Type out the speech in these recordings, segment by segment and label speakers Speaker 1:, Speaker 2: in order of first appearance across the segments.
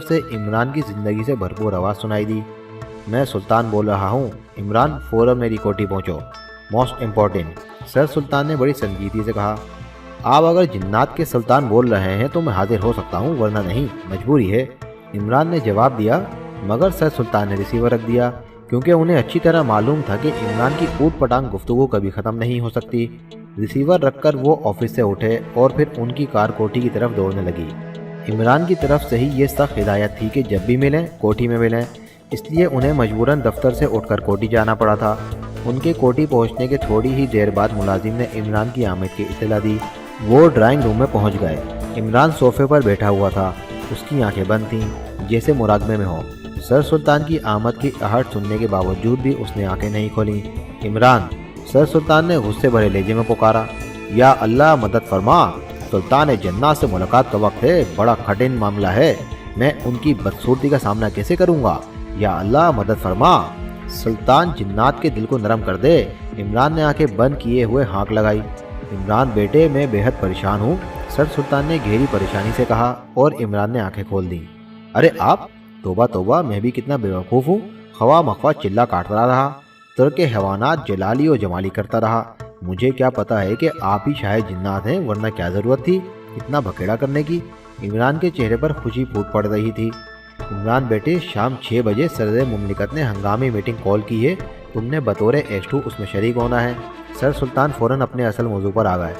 Speaker 1: से इमरान की ज़िंदगी से भरपूर आवाज़ सुनाई दी। मैं सुल्तान बोल रहा हूँ, इमरान फ़ौरन मेरी कोठी पहुँचो, मोस्ट इम्पॉर्टेंट। सर सुल्तान ने बड़ी संजीदगी से कहा, आप अगर जिन्नात के सुल्तान बोल रहे हैं तो मैं हाजिर हो सकता हूँ, वरना नहीं, मजबूरी है। इमरान ने जवाब दिया, मगर सर सुल्तान ने रिसीवर रख दिया, क्योंकि उन्हें अच्छी तरह मालूम था कि इमरान की ऊट पटांग गुफ्तगू कभी ख़त्म नहीं हो सकती। रिसीवर रखकर वो ऑफिस से उठे और फिर उनकी कार कोठी की तरफ दौड़ने लगी। इमरान की तरफ से ही ये सख्त हिदायत थी कि जब भी मिलें कोठी में मिलें, इसलिए उन्हें मजबूरन दफ्तर से उठकर कोठी जाना पड़ा था। उनके कोठी पहुंचने के थोड़ी ही देर बाद मुलाजिम ने इमरान की आमद की इत्तला दी। वो ड्राइंग रूम में पहुंच गए। इमरान सोफे पर बैठा हुआ था, उसकी आंखें बंद थीं, जैसे मुराकबे में हो। सर सुल्तान की आमद की आहट सुनने के बावजूद भी उसने आंखें नहीं खोली। इमरान, सर सुल्तान ने गुस्से भरे लहजे में पुकारा, या अल्लाह मदद फरमा, सुल्तान जन्नत से मुलाकात का वक्त है, बड़ा कठिन मामला है, मैं उनकी बदसूरती का सामना कैसे करूँगा, या अल्लाह मदद फरमा, सुल्तान जिन्नात के दिल को नरम कर दे। इमरान ने आंखें बंद किए हुए हाँक लगाई। इमरान बेटे, मैं बेहद परेशान हूँ, सर सुल्तान ने गहरी परेशानी से कहा, और इमरान ने आंखें खोल दी। अरे आप, तोबा तोबा, मैं भी कितना बेवकूफ़ हूँ। खवा मखवा चिल्ला काटता रहा, तुर्क हैवानात जलाली और जमाली करता रहा। मुझे क्या पता है कि आप ही शायद जिन्नात हैं, वरना क्या ज़रूरत थी इतना बखेड़ा करने की। इमरान के चेहरे पर खुशी फूट पड़ रही थी। इमरान बेटे, शाम 6 बजे सदर मुमलिकत ने हंगामी मीटिंग कॉल की है, तुमने बतौर एस2 उसमें शरीक होना है। सर सुल्तान फ़ौरन अपने असल मौजू पर आ गए।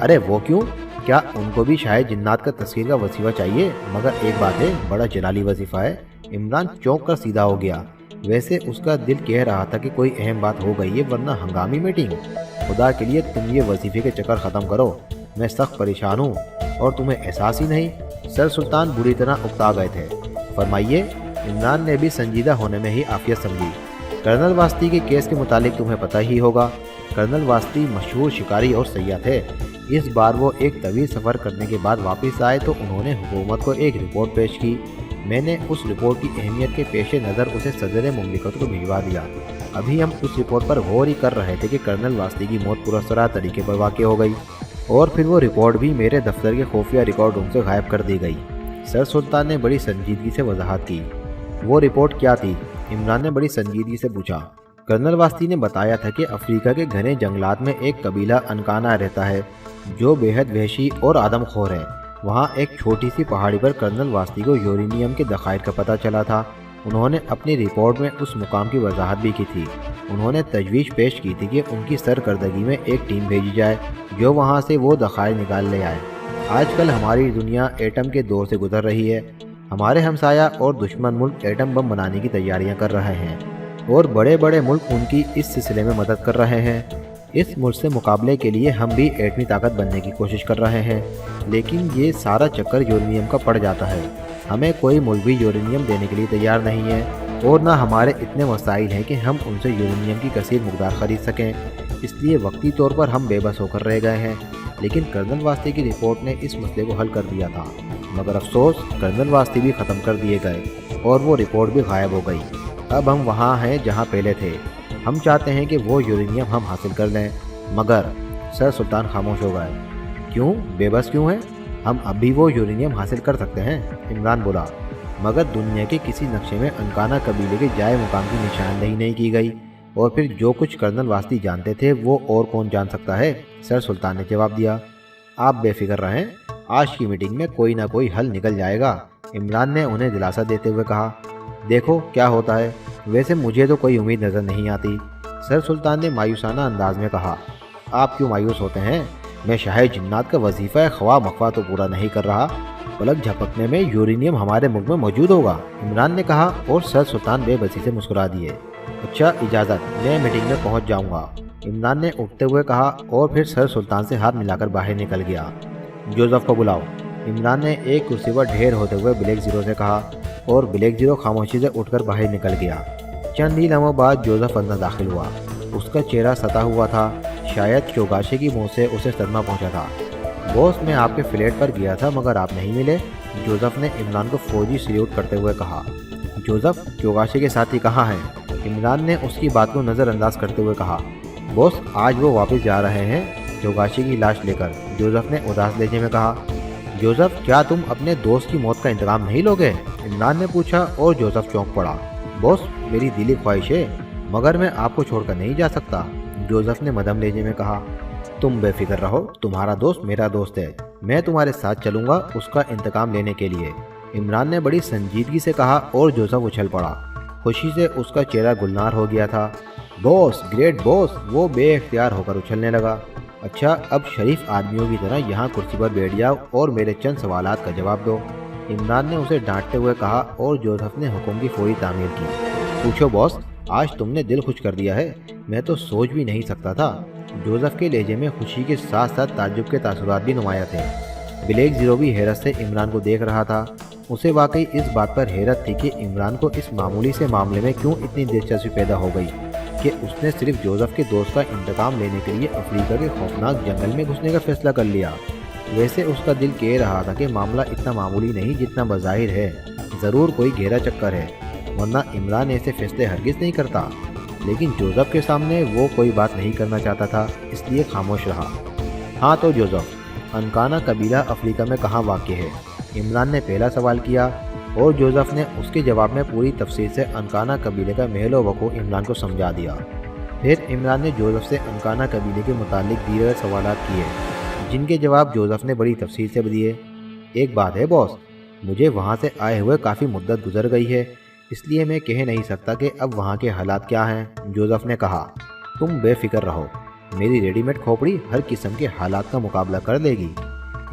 Speaker 1: अरे वो क्यों, क्या उनको भी शायद जिन्नात का तस्वीर का वजीफ़ा चाहिए? मगर एक बात है, बड़ा जलाली वजीफ़ा है। इमरान चौंक कर सीधा हो गया। वैसे उसका दिल कह रहा था कि कोई अहम बात हो गई है, वरना हंगामी मीटिंग। खुदा के लिए तुम ये वजीफ़े के चक्कर ख़त्म करो, मैं सख्त परेशान हूँ और तुम्हें एहसास ही नहीं। सर सुल्तान बुरी तरह उकता गए थे। फरमाइए। इमरान ने भी संजीदा होने में ही आफियत समझी। कर्नल वास्ती के केस के मुतालिक तुम्हें पता ही होगा। कर्नल वास्ती मशहूर शिकारी और सैयाह थे। इस बार वो एक तवील सफ़र करने के बाद वापस आए तो उन्होंने हुकूमत को एक रिपोर्ट पेश की। मैंने उस रिपोर्ट की अहमियत के पेश नज़र उसे सदर मुमलिकत को भिजवा दिया। अभी हम उस रिपोर्ट पर गौर ही कर रहे थे कि कर्नल वास्ती की मौत पुरस्सराह तरीके पर वाक़ हो गई, और फिर वो रिपोर्ट भी मेरे दफ्तर के खुफिया रिकॉर्ड रूम से गायब कर दी गई। सर सुल्तान ने बड़ी संजीदगी से वजाहत की। वो रिपोर्ट क्या थी? इमरान ने बड़ी संजीदगी से पूछा। कर्नल वास्ती ने बताया था कि अफ्रीका के घने जंगलात में एक कबीला अनकाना रहता है जो बेहद वहशी और आदमखोर है। वहाँ एक छोटी सी पहाड़ी पर कर्नल वास्ती को यूरेनियम के दखाइर का पता चला था। उन्होंने अपनी रिपोर्ट में उस मुकाम की वजाहत भी की थी। उन्होंने तजवीज़ पेश की थी कि उनकी सरकर्दगी में एक टीम भेजी जाए जो वहाँ से वो दखाइर निकाल ले आए। आजकल हमारी दुनिया एटम के दौर से गुजर रही है। हमारे हमसाया और दुश्मन मुल्क एटम बम बनाने की तैयारियां कर रहे हैं, और बड़े बड़े मुल्क उनकी इस सिलसिले में मदद कर रहे हैं। इस मुल्क से मुकाबले के लिए हम भी एटमी ताकत बनने की कोशिश कर रहे हैं, लेकिन ये सारा चक्कर यूरेनियम का पड़ जाता है। हमें कोई मुल्क भी यूरेनियम देने के लिए तैयार नहीं है, और ना हमारे इतने वसाइल हैं कि हम उनसे यूरेनियम की कसीर मकदार ख़रीद सकें। इसलिए वक्ती तौर पर हम बेबस होकर रह गए हैं। लेकिन कर्नल वास्ती की रिपोर्ट ने इस मसले को हल कर दिया था। मगर अफसोस, कर्नल वास्ती भी ख़त्म कर दिए गए और वो रिपोर्ट भी गायब हो गई। अब हम वहाँ हैं जहाँ पहले थे। हम चाहते हैं कि वो यूरेनियम हम हासिल कर लें, मगर सर सुल्तान खामोश हो गए। क्यों? बेबस क्यों हैं? हम अब भी वो यूरेनियम हासिल कर सकते हैं, इमरान बोला, मगर दुनिया के किसी नक्शे में अनकाना कबीले के जाए मुकाम की निशानदही नहीं की गई। और फिर जो कुछ कर्नल वास्ती जानते थे वो और कौन जान सकता है? सर सुल्तान ने जवाब दिया। आप बेफिक्र रहें, आज की मीटिंग में कोई ना कोई हल निकल जाएगा, इमरान ने उन्हें दिलासा देते हुए कहा। देखो क्या होता है। वैसे मुझे तो कोई उम्मीद नज़र नहीं आती, सर सुल्तान ने मायूसाना अंदाज में कहा। आप क्यों मायूस होते हैं? मैं शायद जिन्नात का वजीफ़ा ख्वा मखवा तो पूरा नहीं कर रहा। पलक झपकने में यूरेनियम हमारे मुल्क में मौजूद होगा, इमरान ने कहा, और सर सुल्तान बेबसी से मुस्कुरा दिए। अच्छा, इजाज़त, मैं मीटिंग में पहुंच जाऊंगा, इमरान ने उठते हुए कहा, और फिर सर सुल्तान से हाथ मिलाकर बाहर निकल गया। जोसेफ को बुलाओ, इमरान ने एक कुर्सी पर ढेर होते हुए ब्लैक ज़ीरो से कहा, और ब्लैक ज़ीरो खामोशी से उठकर बाहर निकल गया। चंद ही लम्हों बाद जोसेफ अंदर दाखिल हुआ। उसका चेहरा सता हुआ था, शायद चौगाशे की मुँह से उसे सदमा पहुँचा था। बॉस, मैं आपके फ्लैट पर गया था मगर आप नहीं मिले, जोसेफ ने इमरान को फौजी सल्यूट करते हुए कहा। जोसेफ, चौगाशे के साथी कहाँ हैं? इमरान ने उसकी बात को नज़रअंदाज करते हुए कहा। बॉस, आज वो वापस जा रहे हैं चौगाशे की लाश लेकर, जोसेफ ने उदास लहजे में कहा। जोसेफ, क्या तुम अपने दोस्त की मौत का इंतकाम नहीं लोगे? इमरान ने पूछा और जोसेफ चौंक पड़ा। बॉस, मेरी दिली ख्वाहिश है, मगर मैं आपको छोड़कर नहीं जा सकता, जोसेफ ने मदम लहजे में कहा। तुम बेफिक्र रहो, तुम्हारा दोस्त मेरा दोस्त है, मैं तुम्हारे साथ चलूंगा उसका इंतकाम लेने के लिए, इमरान ने बड़ी संजीदगी से कहा और जोसेफ उछल पड़ा। खुशी से उसका चेहरा गुलनार हो गया था। बॉस, ग्रेट बॉस, वो बेइख्तियार होकर उछलने लगा। अच्छा, अब शरीफ आदमियों की तरह यहाँ कुर्सी पर बैठ जाओ और मेरे चंद सवालात का जवाब दो, इमरान ने उसे डांटते हुए कहा और जोसेफ ने हुक्म की फौरी तामील की। पूछो बॉस, आज तुमने दिल खुश कर दिया है, मैं तो सोच भी नहीं सकता था। जोसेफ के लहजे में खुशी के साथ साथ ताज्जुब के तासुरात भी नुमाया थे। ब्लैक ज़ीरो भी हैरत से इमरान को देख रहा था। उसे वाकई इस बात पर हैरत थी कि इमरान को इस मामूली से मामले में क्यों इतनी दिलचस्पी पैदा हो गई कि उसने सिर्फ जोसेफ के दोस्त का इंतकाम लेने के लिए अफ्रीका के खौफनाक जंगल में घुसने का फैसला कर लिया। वैसे उसका दिल कह रहा था कि मामला इतना मामूली नहीं जितना बज़ाहिर है, ज़रूर कोई गहरा चक्कर है, वरना इमरान ऐसे फैसले हरगिज़ नहीं करता। लेकिन जोसेफ के सामने वो कोई बात नहीं करना चाहता था, इसलिए खामोश रहा। हाँ तो जोसेफ, अनकाना कबीला अफ्रीका में कहाँ वाक़ है, इमरान ने पहला सवाल किया और जोसेफ ने उसके जवाब में पूरी तफसील से अनकाना कबीले का महलो वक़ू इमरान को समझा दिया। फिर इमरान ने जोसेफ से अनकाना कबीले के मुतालिक दीगर सवाल किए, जिनके जवाब जोसेफ ने बड़ी तफसील से दिए। एक बात है बॉस, मुझे वहाँ से आए हुए काफ़ी मुद्दत गुजर गई है, इसलिए मैं कह नहीं सकता कि अब वहाँ के हालात क्या हैं, जोसेफ ने कहा। तुम बेफिक्र रहो, मेरी रेडीमेड खोपड़ी हर किस्म के हालात का मुकाबला कर लेगी,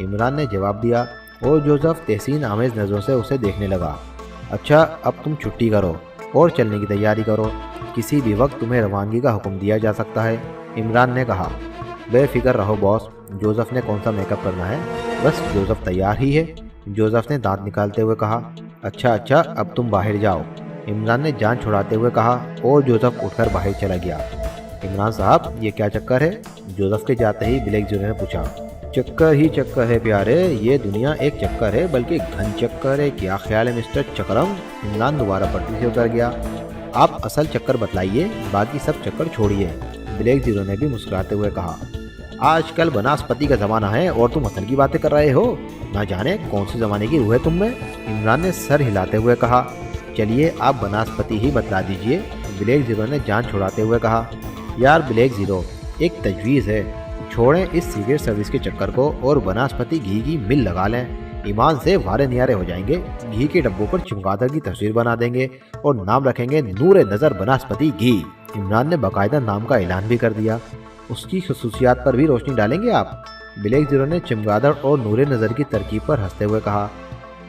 Speaker 1: इमरान ने जवाब दिया और जोसेफ तहसीन आमेज़ नज़रों से उसे देखने लगा। अच्छा, अब तुम छुट्टी करो और चलने की तैयारी करो, किसी भी वक्त तुम्हें रवानगी का हुक्म दिया जा सकता है, इमरान ने कहा। बेफिक्र रहो बॉस, जोसेफ ने कौन सा मेकअप करना है, बस जोसेफ तैयार ही है, जोसेफ ने दांत निकालते हुए कहा। अच्छा, अब तुम बाहर जाओ, इमरान ने जान छुड़ाते हुए कहा और जोसेफ उठकर बाहर चला गया। इमरान साहब, ये क्या चक्कर है, जोसेफ के जाते ही ब्लैक ज़ीरो ने पूछा। चक्कर ही चक्कर है प्यारे, ये दुनिया एक चक्कर है, बल्कि घन चक्कर है, क्या ख्याल है मिस्टर चक्रम, इमरान दोबारा पटरी से उतर गया। आप असल चक्कर बतलाइए, बाकी सब चक्कर छोड़िए, ब्लैक ज़ीरो ने भी मुस्कुराते हुए कहा। आजकल बनास्पति का ज़माना है और तुम असल की बातें कर रहे हो, ना जाने कौन से ज़माने की रूह है तुम में, इमरान ने सर हिलाते हुए कहा। चलिए आप बनास्पति ही बतला दीजिए, ब्लैक ज़ीरो ने जान छुड़ाते हुए कहा। यार ब्लैक ज़ीरो, एक तजवीज़ है, छोड़ें इस सिगरेट सर्विस के चक्कर को और बनास्पति घी की मिल लगा लें, ईमान से वारे नियारे हो जाएंगे, घी के डब्बों पर चमगादड़ की तस्वीर बना देंगे और नाम रखेंगे नूरे नज़र बनास्पति घी, इमरान ने बाकायदा नाम का ऐलान भी कर दिया। उसकी खसूसियात पर भी रोशनी डालेंगे आप, ब्लैक ज़ीरो ने चमगादड़ और नूरे नज़र की तरकीब पर हंसते हुए कहा।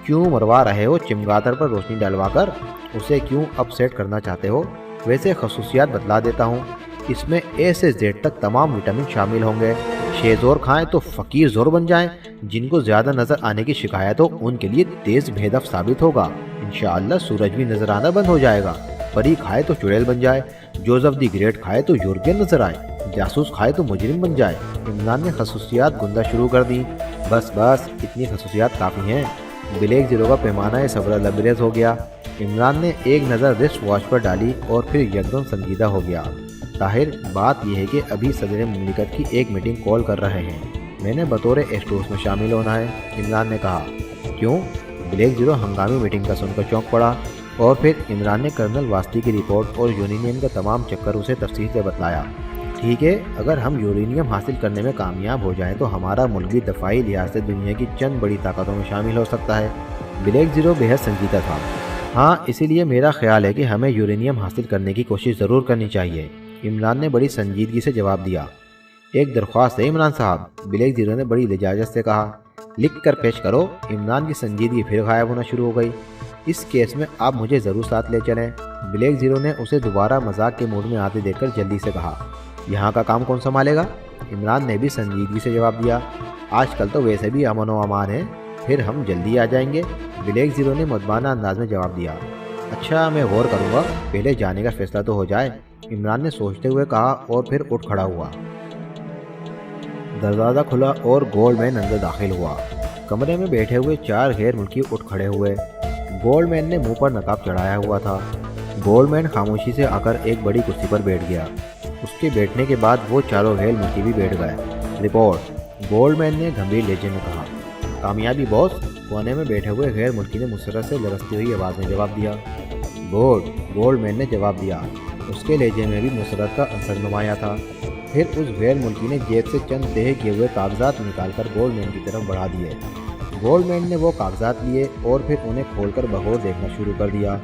Speaker 1: क्यों मरवा रहे हो चमगादड़ पर रोशनी डलवा कर, उसे क्यों अपसेट करना चाहते हो, वैसे खसूसियात बतला देता हूँ, इसमें ए से जेड तक तमाम विटामिन शामिल होंगे, शेज़ोर खाएं तो फ़कीर ज़ोर बन जाएं, जिनको ज़्यादा नज़र आने की शिकायत हो उनके लिए तेज़ भेदफ साबित होगा, इंशाअल्लाह सूरज भी नज़र आना बंद हो जाएगा, परी खाए तो चुड़ैल बन जाए, जोसेफ दी ग्रेट खाए तो यूरोपियन नज़र आए, जासूस खाए तो मुजरिम बन जाए, इमरान ने खसूसियात गुंदा शुरू कर दी। बस इतनी खसूसियात काफ़ी हैं, ब्लैक ज़ीरो का पैमाना सब्र लबरेज हो गया। इमरान ने एक नज़र रिस्ट वॉच पर डाली और फिर यकदम संजीदा हो गया। ताहिर, बात यह है कि अभी सदर मुमलिकत की एक मीटिंग कॉल कर रहे हैं, मैंने बतौर एस्टोस में शामिल होना है, इमरान ने कहा। क्यों, ब्लैक ज़ीरो हंगामी मीटिंग का सुनकर चौंक पड़ा और फिर इमरान ने कर्नल वास्ती की रिपोर्ट और यूरेनियम का तमाम चक्कर उसे तफसील से बतलाया। ठीक है, अगर हम यूरेनियम हासिल करने में कामयाब हो जाएं तो हमारा मुल्क भी दफाई लिहाज से दुनिया की चंद बड़ी ताकतों में शामिल हो सकता है, ब्लैक ज़ीरो बेहद संजीदा था। हाँ, इसीलिए मेरा ख्याल है कि हमें यूरेनियम हासिल करने की कोशिश ज़रूर करनी चाहिए, इमरान ने बड़ी संजीदगी से जवाब दिया। एक दरख्वास्त है इमरान साहब, ब्लैक ज़ीरो ने बड़ी लिजाजत से कहा। लिख कर पेश करो, इमरान की संजीदगी फिर गायब होना शुरू हो गई। इस केस में आप मुझे ज़रूर साथ ले चलें, ब्लैक ज़ीरो ने उसे दोबारा मजाक के मूड में आते देखकर जल्दी से कहा। यहाँ का काम कौन संभालेगा, इमरान ने भी संजीदगी से जवाब दिया। आजकल तो वैसे भी अमन व अमान है, फिर हम जल्दी आ जाएंगे, ब्लैक ज़ीरो ने मुदबाना अंदाज में जवाब दिया। अच्छा, मैं गौर करूँगा, पहले जाने का फैसला तो हो जाए, इमरान ने सोचते हुए कहा और फिर उठ खड़ा हुआ। दरवाज़ा खुला और गोल्डमैन अंदर दाखिल हुआ। कमरे में बैठे हुए 4 गैर मुल्की उठ खड़े हुए। गोल्डमैन ने मुंह पर नकाब चढ़ाया हुआ था। गोल्डमैन खामोशी से आकर एक बड़ी कुर्सी पर बैठ गया। उसके बैठने के बाद वो चारों गैर मुल्की भी बैठ गए। रिपोर्ट, गोल्डमैन ने गंभीर लहजे में कहा। कामयाबी बॉस, कोने में बैठे हुए गैर मुल्की ने मुसर्रत से लरसती हुई आवाज़ में जवाब दिया। बोर्ड, गोल्डमैन ने जवाब दिया। उसके लहजे में भी मुसर्रत का असर नुमाया था। फिर उस गैर मुल्की ने जेब से चंद तह किए हुए कागजात निकालकर गोल्डमैन की तरफ बढ़ा दिए। गोल्डमैन ने वो कागजात लिए और फिर उन्हें खोलकर बगौर देखना शुरू कर दिया।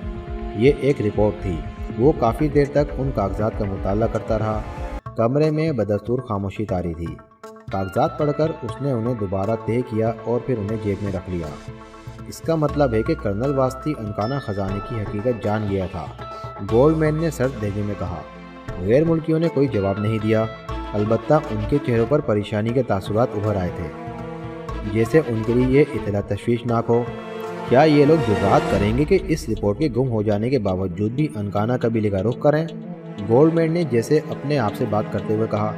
Speaker 1: ये एक रिपोर्ट थी। वो काफ़ी देर तक उन कागजात का मुताला करता रहा। कमरे में बदस्तूर खामोशी तारी थी। कागजात पढ़कर उसने उन्हें दोबारा तह किया और फिर उन्हें जेब में रख लिया। इसका मतलब है कि कर्नल वास्ती अनकाना ख़जाने की हकीकत जान गया था। गोल्डमैन ने सर्द लहजे में कहा। गैर मुल्कियों ने कोई जवाब नहीं दिया, अलबत्ता उनके चेहरों पर परेशानी के तासुरात उभर आए थे, जैसे उनके लिए ये इतला तशवीशनाक हो। क्या ये लोग जुर्रात करेंगे कि इस रिपोर्ट के गुम हो जाने के बावजूद भी अनकाना कबीले का रुख करें? गोल्डमैन ने जैसे अपने आप से बात करते हुए कहा।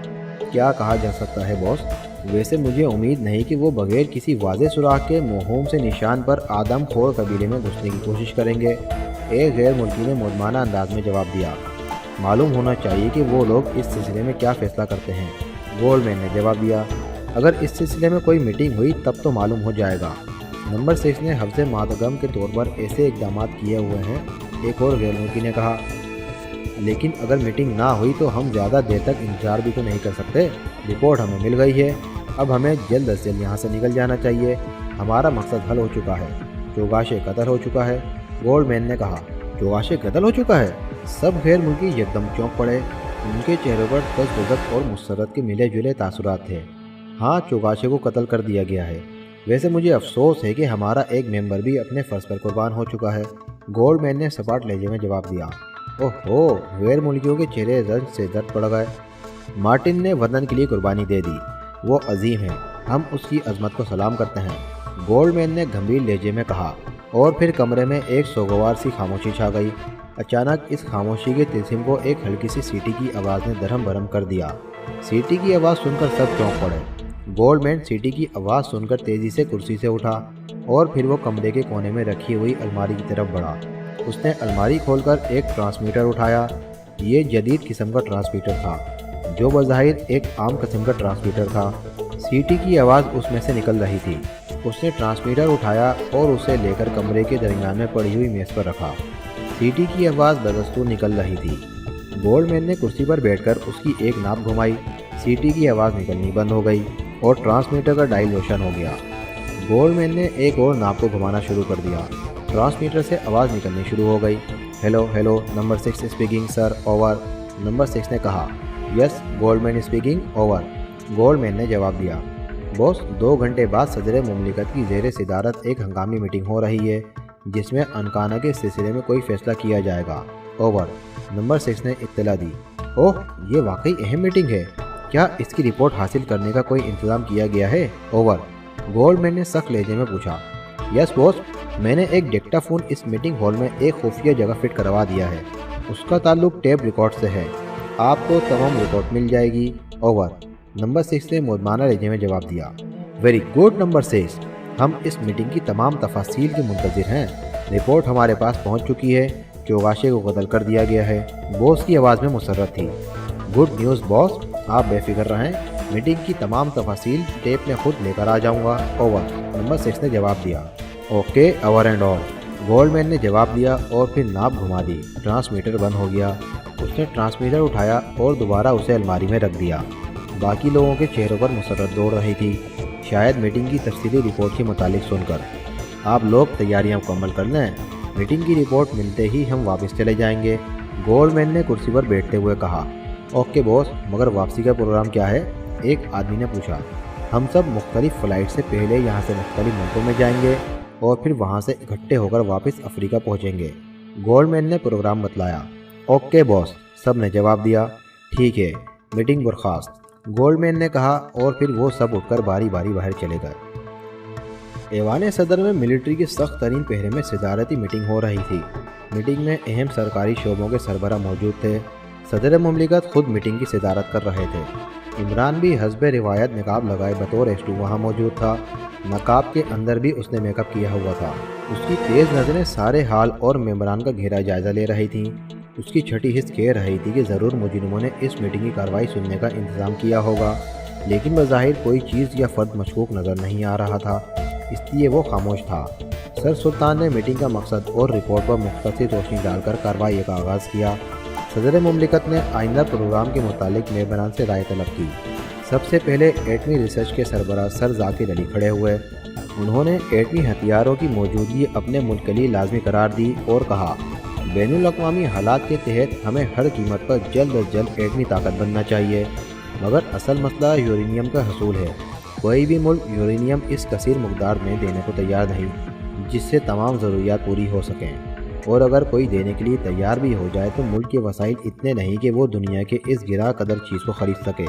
Speaker 1: क्या कहा जा सकता है बॉस? वैसे मुझे उम्मीद नहीं कि वो बगैर किसी वाज़े सुराग के मोहूम से निशान पर आदम खोर कबीले में घुसने की कोशिश करेंगे। एक गैर मुल्की ने मुदमाना अंदाज में जवाब दिया। मालूम होना चाहिए कि वो लोग इस सिलसिले में क्या फ़ैसला करते हैं। गोल्डमैन ने जवाब दिया। अगर इस सिलसिले में कोई मीटिंग हुई तब तो मालूम हो जाएगा। नंबर 6 ने हफ्ज़े मातगम के तौर पर ऐसे इक़दाम किए हुए हैं। एक और गैर मुल्की ने कहा। लेकिन अगर मीटिंग ना हुई तो हम ज़्यादा देर तक इंतजार भी तो नहीं कर सकते। रिपोर्ट हमें मिल गई है, अब हमें जल्द अज जल्द यहाँ से निकल जाना चाहिए। हमारा मकसद हल हो चुका है। चौगाशे कत्ल हो चुका है। गोल्डमैन ने कहा। चौगाशे कत्ल हो चुका है? सब गैर मुल्की एकदम चौंक पड़े। उनके चेहरों पर तज़ब्ज़ुत और मुसर्रत के मिले जुले तासुरात थे। हाँ, चौगाशे को कत्ल कर दिया गया है। वैसे मुझे अफसोस है कि हमारा एक मेंबर भी अपने फ़र्ज पर कुर्बान हो चुका है। गोल्डमैन ने सपाट लहजे में जवाब दिया। ओहो, गैर मुल्कियों के चेहरे रंज से दर्द पड़ गए। मार्टिन ने वतन के लिए कुर्बानी दे दी। वो अजीम है, हम उसकी अजमत को सलाम करते हैं, गोल्डमैन ने गंभीर लहजे में कहा। और फिर कमरे में एक सोगवार सी खामोशी छा गई। अचानक इस खामोशी के तिलस्म को एक हल्की सी सीटी की आवाज़ ने दरहम भरम कर दिया। सीटी की आवाज़ सुनकर सब चौंक पड़े। गोल्डमैन सीटी की आवाज़ सुनकर तेज़ी से कुर्सी से उठा और फिर वो कमरे के कोने में रखी हुई अलमारी की तरफ बढ़ा। उसने अलमारी खोलकर एक ट्रांसमीटर उठाया। ये जदीद किस्म का ट्रांसमीटर था, जो बज़ाहिर एक आम किस्म का ट्रांसमीटर था। सीटी की आवाज़ उसमें से निकल रही थी। उसने ट्रांसमीटर उठाया और उसे लेकर कमरे के दरमियान में पड़ी हुई मेज़ पर रखा। सीटी की आवाज़ बदस्तूर निकल रही थी। गोल्डमैन ने कुर्सी पर बैठकर उसकी एक नाप घुमाई। सीटी की आवाज़ निकलनी बंद हो गई और ट्रांसमीटर का डायल रोशन हो गया। गोल्डमैन ने एक और नाप को घुमाना शुरू कर दिया। ट्रांसमीटर से आवाज़ निकलनी शुरू हो गई। Hello hello, number 6 speaking sir, over. Number 6 ने कहा। Yes, Goldman speaking, over. Goldman ने जवाब दिया। बॉस, 2 घंटे बाद सदर मुमलिकत की ज़ेर सदारत एक हंगामी मीटिंग हो रही है, जिसमें अनकाना के सिलसिले में कोई फैसला किया जाएगा, ओवर। नंबर 6 ने इत्तला दी। ओह, ये वाकई अहम मीटिंग है। क्या इसकी रिपोर्ट हासिल करने का कोई इंतज़ाम किया गया है, ओवर। गोल्डमैन ने सख्त लहजे में पूछा। यस बॉस, मैंने एक डिक्टाफोन इस मीटिंग हॉल में एक खुफिया जगह फिट करवा दिया है। उसका ताल्लुक टेप रिकॉर्ड से है। आपको तमाम रिपोर्ट मिल जाएगी, ओवर। नंबर 6 ने मुदमाना लहजे में जवाब दिया। वेरी गुड नंबर 6, हम इस मीटिंग की तमाम तफासील के मुंतज़िर हैं। रिपोर्ट हमारे पास पहुंच चुकी है। चौगाशे को कत्ल कर दिया गया है। बॉस की आवाज़ में मुसर्रत थी। गुड न्यूज़ बॉस, आप बेफिक्र रहें। मीटिंग की तमाम तफासील टेप में खुद लेकर आ जाऊंगा, ओवर। नंबर 6 ने जवाब दिया। Okay, over and all, Goldman ने जवाब दिया और फिर नाप घुमा दी। ट्रांसमीटर बंद हो गया। उसने ट्रांसमीटर उठाया और दोबारा उसे अलमारी में रख दिया। बाकी लोगों के चेहरों पर मुसर्रत दौड़ रही थी, शायद मीटिंग की तफसीली रिपोर्ट के मुतालिक सुनकर। आप लोग तैयारियां मुकम्मल कर लें, मीटिंग की रिपोर्ट मिलते ही हम वापस चले जाएंगे, गोल्डमैन ने कुर्सी पर बैठते हुए कहा। ओके बॉस, मगर वापसी का प्रोग्राम क्या है, एक आदमी ने पूछा। हम सब मुख्तलिफ फ़्लाइट से पहले यहाँ से मुख्तलिफ मुल्कों में जाएंगे और फिर वहाँ से इकट्ठे होकर वापस अफ्रीका पहुँचेंगे, गोल्डमैन ने प्रोग्राम बतलाया। ओके बॉस, सब ने जवाब दिया। ठीक है, मीटिंग बर्खास्त, गोल्डमैन ने कहा और फिर वो सब उठकर बारी बारी बाहर चले गए। ऐवान सदर में मिलिट्री के सख्त तरीन पहरे में सदारती मीटिंग हो रही थी। मीटिंग में अहम सरकारी शोबों के सरबराह मौजूद थे। सदर मुमलिकत खुद मीटिंग की सदारत कर रहे थे। इमरान भी हस्बे रिवायत नकाब लगाए बतौर एस्टू वहाँ मौजूद था। नकाब के अंदर भी उसने मेकअप किया हुआ था। उसकी तेज़ नज़रें सारे हाल और मेम्बरान का गहरा जायज़ा ले रही थीं। उसकी छठी हिस्स कह रही थी कि ज़रूर मुजरिमों ने इस मीटिंग की कार्रवाई सुनने का इंतज़ाम किया होगा, लेकिन बज़ाहिर कोई चीज़ या फ़र्द मशकूक नज़र नहीं आ रहा था। اس لیے وہ خاموش تھا۔ سر سلطان نے میٹنگ کا مقصد اور رپورٹ پر مختصر روشنی ڈال کر کارروائی کا آغاز کیا۔ صدر مملکت نے آئندہ پروگرام کے متعلق ممبران سے رائے طلب کی۔ سب سے پہلے ایٹمی ریسرچ کے سربراہ سر ذاکر علی کھڑے ہوئے۔ انہوں نے ایٹمی ہتھیاروں کی موجودگی اپنے ملک کے لیے لازمی قرار دی اور کہا، بین الاقوامی حالات کے تحت ہمیں ہر قیمت پر جلد از جلد ایٹمی طاقت بننا چاہیے، مگر اصل مسئلہ یورینیم کا حصول ہے۔ کوئی بھی ملک یورینیم اس کثیر مقدار میں دینے کو تیار نہیں جس سے تمام ضروریات پوری ہو سکیں، اور اگر کوئی دینے کے لیے تیار بھی ہو جائے تو ملک کے وسائل اتنے نہیں کہ وہ دنیا کے اس گراں قدر چیز کو خرید سکے۔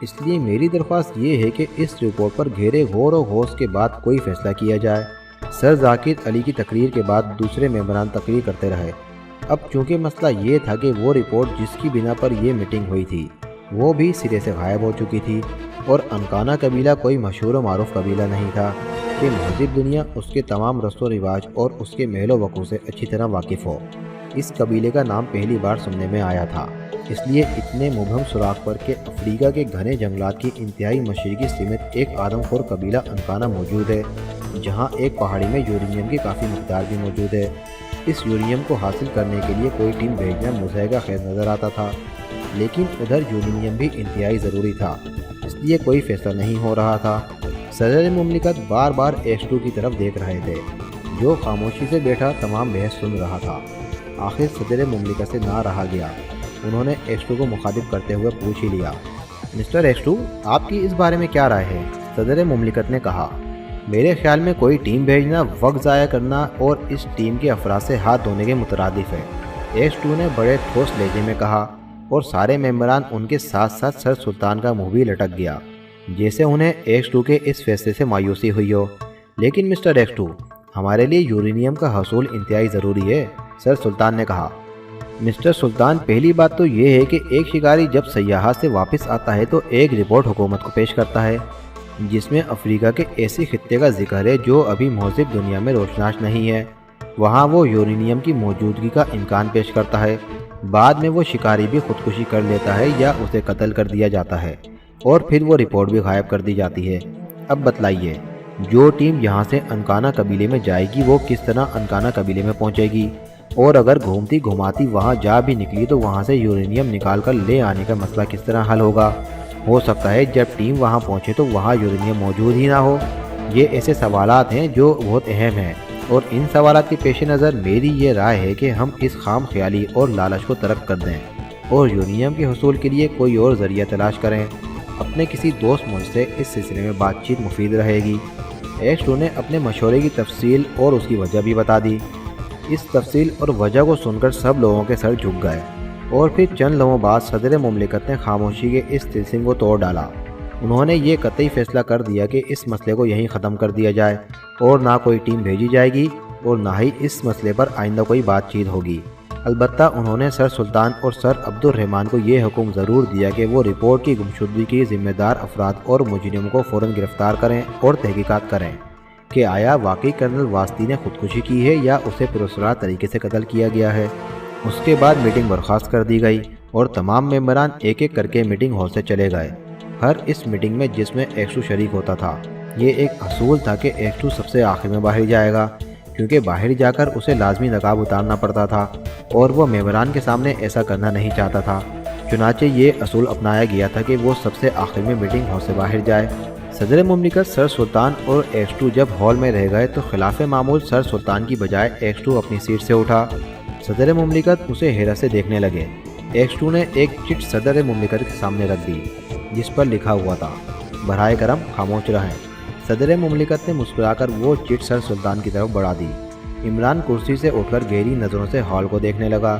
Speaker 1: اس لیے میری درخواست یہ ہے کہ اس رپورٹ پر گہرے غور و خوض کے بعد کوئی فیصلہ کیا جائے۔ سر ذاکر علی کی تقریر کے بعد دوسرے ممبران تقریر کرتے رہے۔ اب چونکہ مسئلہ یہ تھا کہ وہ رپورٹ جس کی بنا پر یہ میٹنگ ہوئی تھی وہ بھی سرے سے غائب ہو چکی تھی، اور انکانہ قبیلہ کوئی مشہور و معروف قبیلہ نہیں تھا کہ مہذب دنیا اس کے تمام رسم و رواج اور اس کے محل و وقوع سے اچھی طرح واقف ہو۔ اس قبیلے کا نام پہلی بار سننے میں آیا تھا، اس لیے اتنے مبہم سراغ پر کہ افریقہ کے گھنے جنگلات کی انتہائی مشرقی سمت ایک آدم خور قبیلہ انکانہ موجود ہے، جہاں ایک پہاڑی میں یورینیم کی کافی مقدار بھی موجود ہے۔ اس یورینیم کو حاصل کرنے کے لیے کوئی ٹیم بھیجنا مضحکہ خیز نظر آتا تھا، لیکن ادھر یورینیم بھی انتہائی ضروری تھا، اس لیے کوئی فیصلہ نہیں ہو رہا تھا۔ صدر مملکت بار بار ایکس-2 کی طرف دیکھ رہے تھے، جو خاموشی سے بیٹھا تمام بحث سن رہا تھا۔ آخر صدر مملکت سے نہ رہا گیا، انہوں نے ایکس-2 کو مخاطب کرتے ہوئے پوچھ ہی لیا، مسٹر ایکس-2، آپ کی اس بارے میں کیا رائے ہے؟ صدر مملکت نے کہا، میرے خیال میں کوئی ٹیم بھیجنا وقت ضائع کرنا اور اس ٹیم کے افراد سے ہاتھ دھونے کے مترادف ہے، ایکس-2 نے بڑے ٹھوس لہجے میں کہا، اور سارے ممبران ان کے ساتھ ساتھ سر سلطان کا منہ بھی لٹک گیا، جیسے انہیں ایکس-2 کے اس فیصلے سے مایوسی ہوئی ہو۔ لیکن مسٹر ایکس-2، ہمارے لیے یورینیم کا حصول انتہائی ضروری ہے، سر سلطان نے کہا۔ مسٹر سلطان، پہلی بات تو یہ ہے کہ ایک شکاری جب سیاحت سے واپس آتا ہے تو ایک رپورٹ حکومت کو پیش کرتا ہے، جس میں افریقہ کے ایسے خطے کا ذکر ہے جو ابھی مہذب دنیا میں روشناس نہیں ہے۔ وہاں وہ یورینیم کی موجودگی کا امکان پیش کرتا ہے۔ بعد میں وہ شکاری بھی خودکشی کر لیتا ہے یا اسے قتل کر دیا جاتا ہے، اور پھر وہ رپورٹ بھی غائب کر دی جاتی ہے۔ اب بتلائیے، جو ٹیم یہاں سے انکانہ قبیلے میں جائے گی وہ کس طرح انکانہ قبیلے میں پہنچے گی، اور اگر گھومتی گھماتی وہاں جا بھی نکلی تو وہاں سے یورینیم نکال کر لے آنے کا مسئلہ کس طرح حل ہوگا؟ ہو سکتا ہے جب ٹیم وہاں پہنچے تو وہاں یورینیم موجود ہی نہ ہو۔ یہ ایسے سوالات ہیں جو بہت اہم ہیں، اور ان سوالات کے پیش نظر میری یہ رائے ہے کہ ہم اس خام خیالی اور لالچ کو ترک کر دیں اور یورینیم کے حصول کے لیے کوئی اور ذریعہ تلاش کریں۔ اپنے کسی دوست ملک سے اس سلسلے میں بات چیت مفید رہے گی۔ ایکس-2 نے اپنے مشورے کی تفصیل اور اس کی وجہ بھی بتا دی۔ اس تفصیل اور وجہ کو سن کر سب لوگوں کے سر جھک گئے، اور پھر چند لمحوں بعد صدر مملکت نے خاموشی کے اس طلسم کو توڑ ڈالا۔ انہوں نے یہ قطعی فیصلہ کر دیا کہ اس مسئلے کو یہیں ختم کر دیا جائے، اور نہ کوئی ٹیم بھیجی جائے گی اور نہ ہی اس مسئلے پر آئندہ کوئی بات چیت ہوگی۔ البتہ انہوں نے سر سلطان اور سر عبد الرحمن کو یہ حکم ضرور دیا کہ وہ رپورٹ کی گمشدگی کی ذمہ دار افراد اور مجرموں کو فوراً گرفتار کریں اور تحقیقات کریں کہ آیا واقعی کرنل واسطی نے خودکشی کی ہے یا اسے پراسرار طریقے سے قتل کیا گیا ہے۔ اس کے بعد میٹنگ برخاست کر دی گئی اور تمام ممبران ایک ایک کر کے میٹنگ ہال سے چلے گئے۔ ہر اس میٹنگ میں جس میں ایکس-2 شریک ہوتا تھا، یہ ایک اصول تھا کہ ایکس-2 سب سے آخر میں باہر جائے گا، کیونکہ باہر جا کر اسے لازمی نقاب اتارنا پڑتا تھا، اور وہ ممبران کے سامنے ایسا کرنا نہیں چاہتا تھا۔ چنانچہ یہ اصول اپنایا گیا تھا کہ وہ سب سے آخر میں میٹنگ ہال سے باہر جائے۔ صدر مملکت سر سلطان اور ایکس-2 جب ہال میں رہ گئے تو خلاف معمول سر سلطان کی بجائے ایکس-2 اپنی سیٹ سے اٹھا۔ صدر مملکت اسے حیرت سے دیکھنے لگے۔ ایکس-2 نے ایک چٹ صدر مملکت کے سامنے رکھ دی جس پر لکھا ہوا تھا، براہ کرم خاموش رہیں۔ صدر مملکت نے مسکرا کر وہ چٹ سر سلطان کی طرف بڑھا دی۔ عمران کرسی سے اٹھ کر گہری نظروں سے ہال کو دیکھنے لگا۔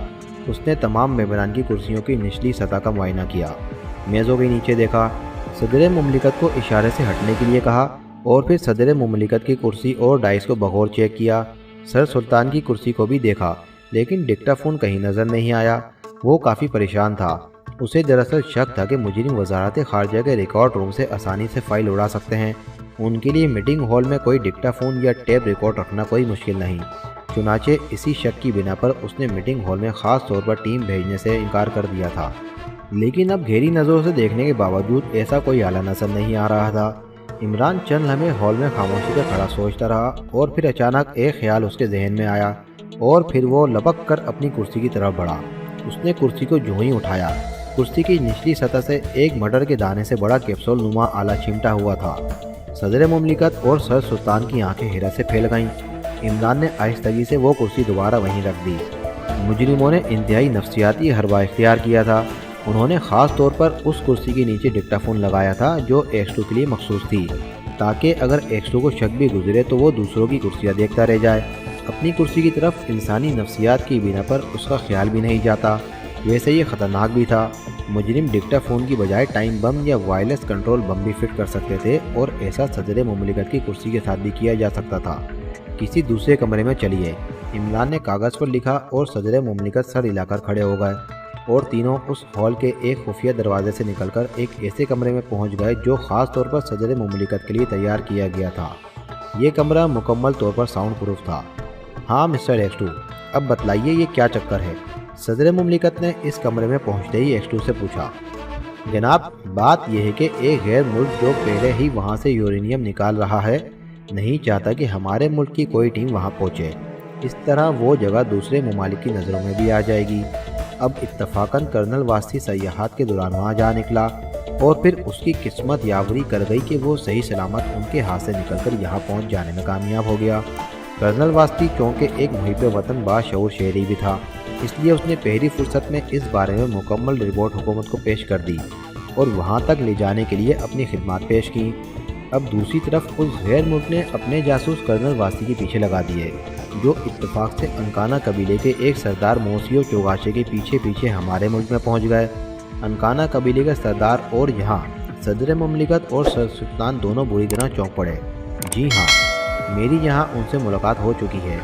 Speaker 1: اس نے تمام ممبران کی کرسیوں کی نچلی سطح کا معائنہ کیا، میزوں کے نیچے دیکھا، صدر مملکت کو اشارے سے ہٹنے کے لیے کہا، اور پھر صدر مملکت کی کرسی اور ڈائس کو بغور چیک کیا۔ سر سلطان کی کرسی کو بھی دیکھا، لیکن ڈکٹا فون کہیں نظر نہیں آیا۔ وہ کافی پریشان تھا۔ اسے دراصل شک تھا کہ مجرم وزارت خارجہ کے ریکارڈ روم سے آسانی سے فائل اڑا سکتے ہیں۔ ان کے لیے میٹنگ ہال میں کوئی ڈکٹا فون یا ٹیپ ریکارڈ رکھنا کوئی مشکل نہیں۔ چنانچہ اسی شک کی بنا پر اس نے میٹنگ ہال میں خاص طور پر ٹیم بھیجنے سے انکار کر دیا تھا۔ لیکن اب گہری نظروں سے دیکھنے کے باوجود ایسا کوئی آلہ نظر نہیں آ رہا تھا۔ عمران چند لمحے ہال میں خاموشی سے کھڑا سوچتا رہا اور پھر اچانک ایک خیال اس کے ذہن میں آیا اور پھر وہ لپک کر اپنی کرسی کی طرف بڑھا۔ اس نے کرسی کو جو ہی اٹھایا، کرسی کی نچلی سطح سے ایک مٹر کے دانے سے بڑا کیپسول نما آلہ چمٹا ہوا تھا۔ صدر مملکت اور سر سلطان کی آنکھیں حیرت سے پھیل گئیں۔ عمران نے آہستگی سے وہ کرسی دوبارہ وہیں رکھ دی۔ مجرموں نے انتہائی نفسیاتی حربہ اختیار کیا تھا۔ انہوں نے خاص طور پر اس کرسی کے نیچے ڈکٹا فون لگایا تھا جو ایکس2 کے لیے مخصوص تھی، تاکہ اگر ایکس2 کو شک بھی گزرے تو وہ دوسروں کی کرسیاں دیکھتا رہ جائے۔ اپنی کرسی کی طرف انسانی نفسیات کی بنا پر اس کا خیال بھی نہیں جاتا، ویسے یہ خطرناک بھی تھا۔ مجرم ڈکٹا فون کی بجائے ٹائم بم یا وائرلیس کنٹرول بم بھی فٹ کر سکتے تھے، اور ایسا صدر مملکت کی کرسی کے ساتھ بھی کیا جا سکتا تھا۔ کسی دوسرے کمرے میں چلیے، عمران نے کاغذ پر لکھا، اور صدر مملکت سر ہلا کر کھڑے ہو گئے اور تینوں اس ہال کے ایک خفیہ دروازے سے نکل کر ایک ایسے کمرے میں پہنچ گئے جو خاص طور پر صدر مملکت کے لیے تیار کیا گیا تھا۔ یہ کمرہ مکمل طور پر ساؤنڈ پروف تھا۔ ہاں مسٹر ایکس2، اب بتلائیے یہ کیا چکر ہے؟ صدر مملکت نے اس کمرے میں پہنچتے ہی ایکس2 سے پوچھا۔ جناب، بات یہ ہے کہ ایک غیر ملک جو پہلے ہی وہاں سے یورینیم نکال رہا ہے نہیں چاہتا کہ ہمارے ملک کی کوئی ٹیم وہاں پہنچے۔ اس طرح وہ جگہ دوسرے ممالک کی نظروں میں بھی آ جائے گی۔ اب اتفاقاً کرنل واسطی سیاحت کے دوران وہاں جا نکلا، اور پھر اس کی قسمت یاوری کر گئی کہ وہ صحیح سلامت ان کے ہاتھ سے نکل کر یہاں پہنچ جانے میں کامیاب ہو گیا۔ کرنل واسطی چونکہ ایک محب وطن باشعور شہری بھی تھا، اس لیے اس نے پہلی فرصت میں اس بارے میں مکمل رپورٹ حکومت کو پیش کر دی اور وہاں تک لے جانے کے لیے اپنی خدمات پیش کی۔ اب دوسری طرف اس غیر ملک نے اپنے جاسوس کرنل واسطی کے پیچھے لگا دیے، جو اتفاق سے انکانا قبیلے کے ایک سردار موسیو چوگاشے کے پیچھے پیچھے ہمارے ملک میں پہنچ گئے۔ انکانا قبیلے کے سردار اور یہاں صدر مملکت اور سر سلطان دونوں بری طرح چونک پڑے۔ جی ہاں، میری یہاں ان سے ملاقات ہو چکی ہے۔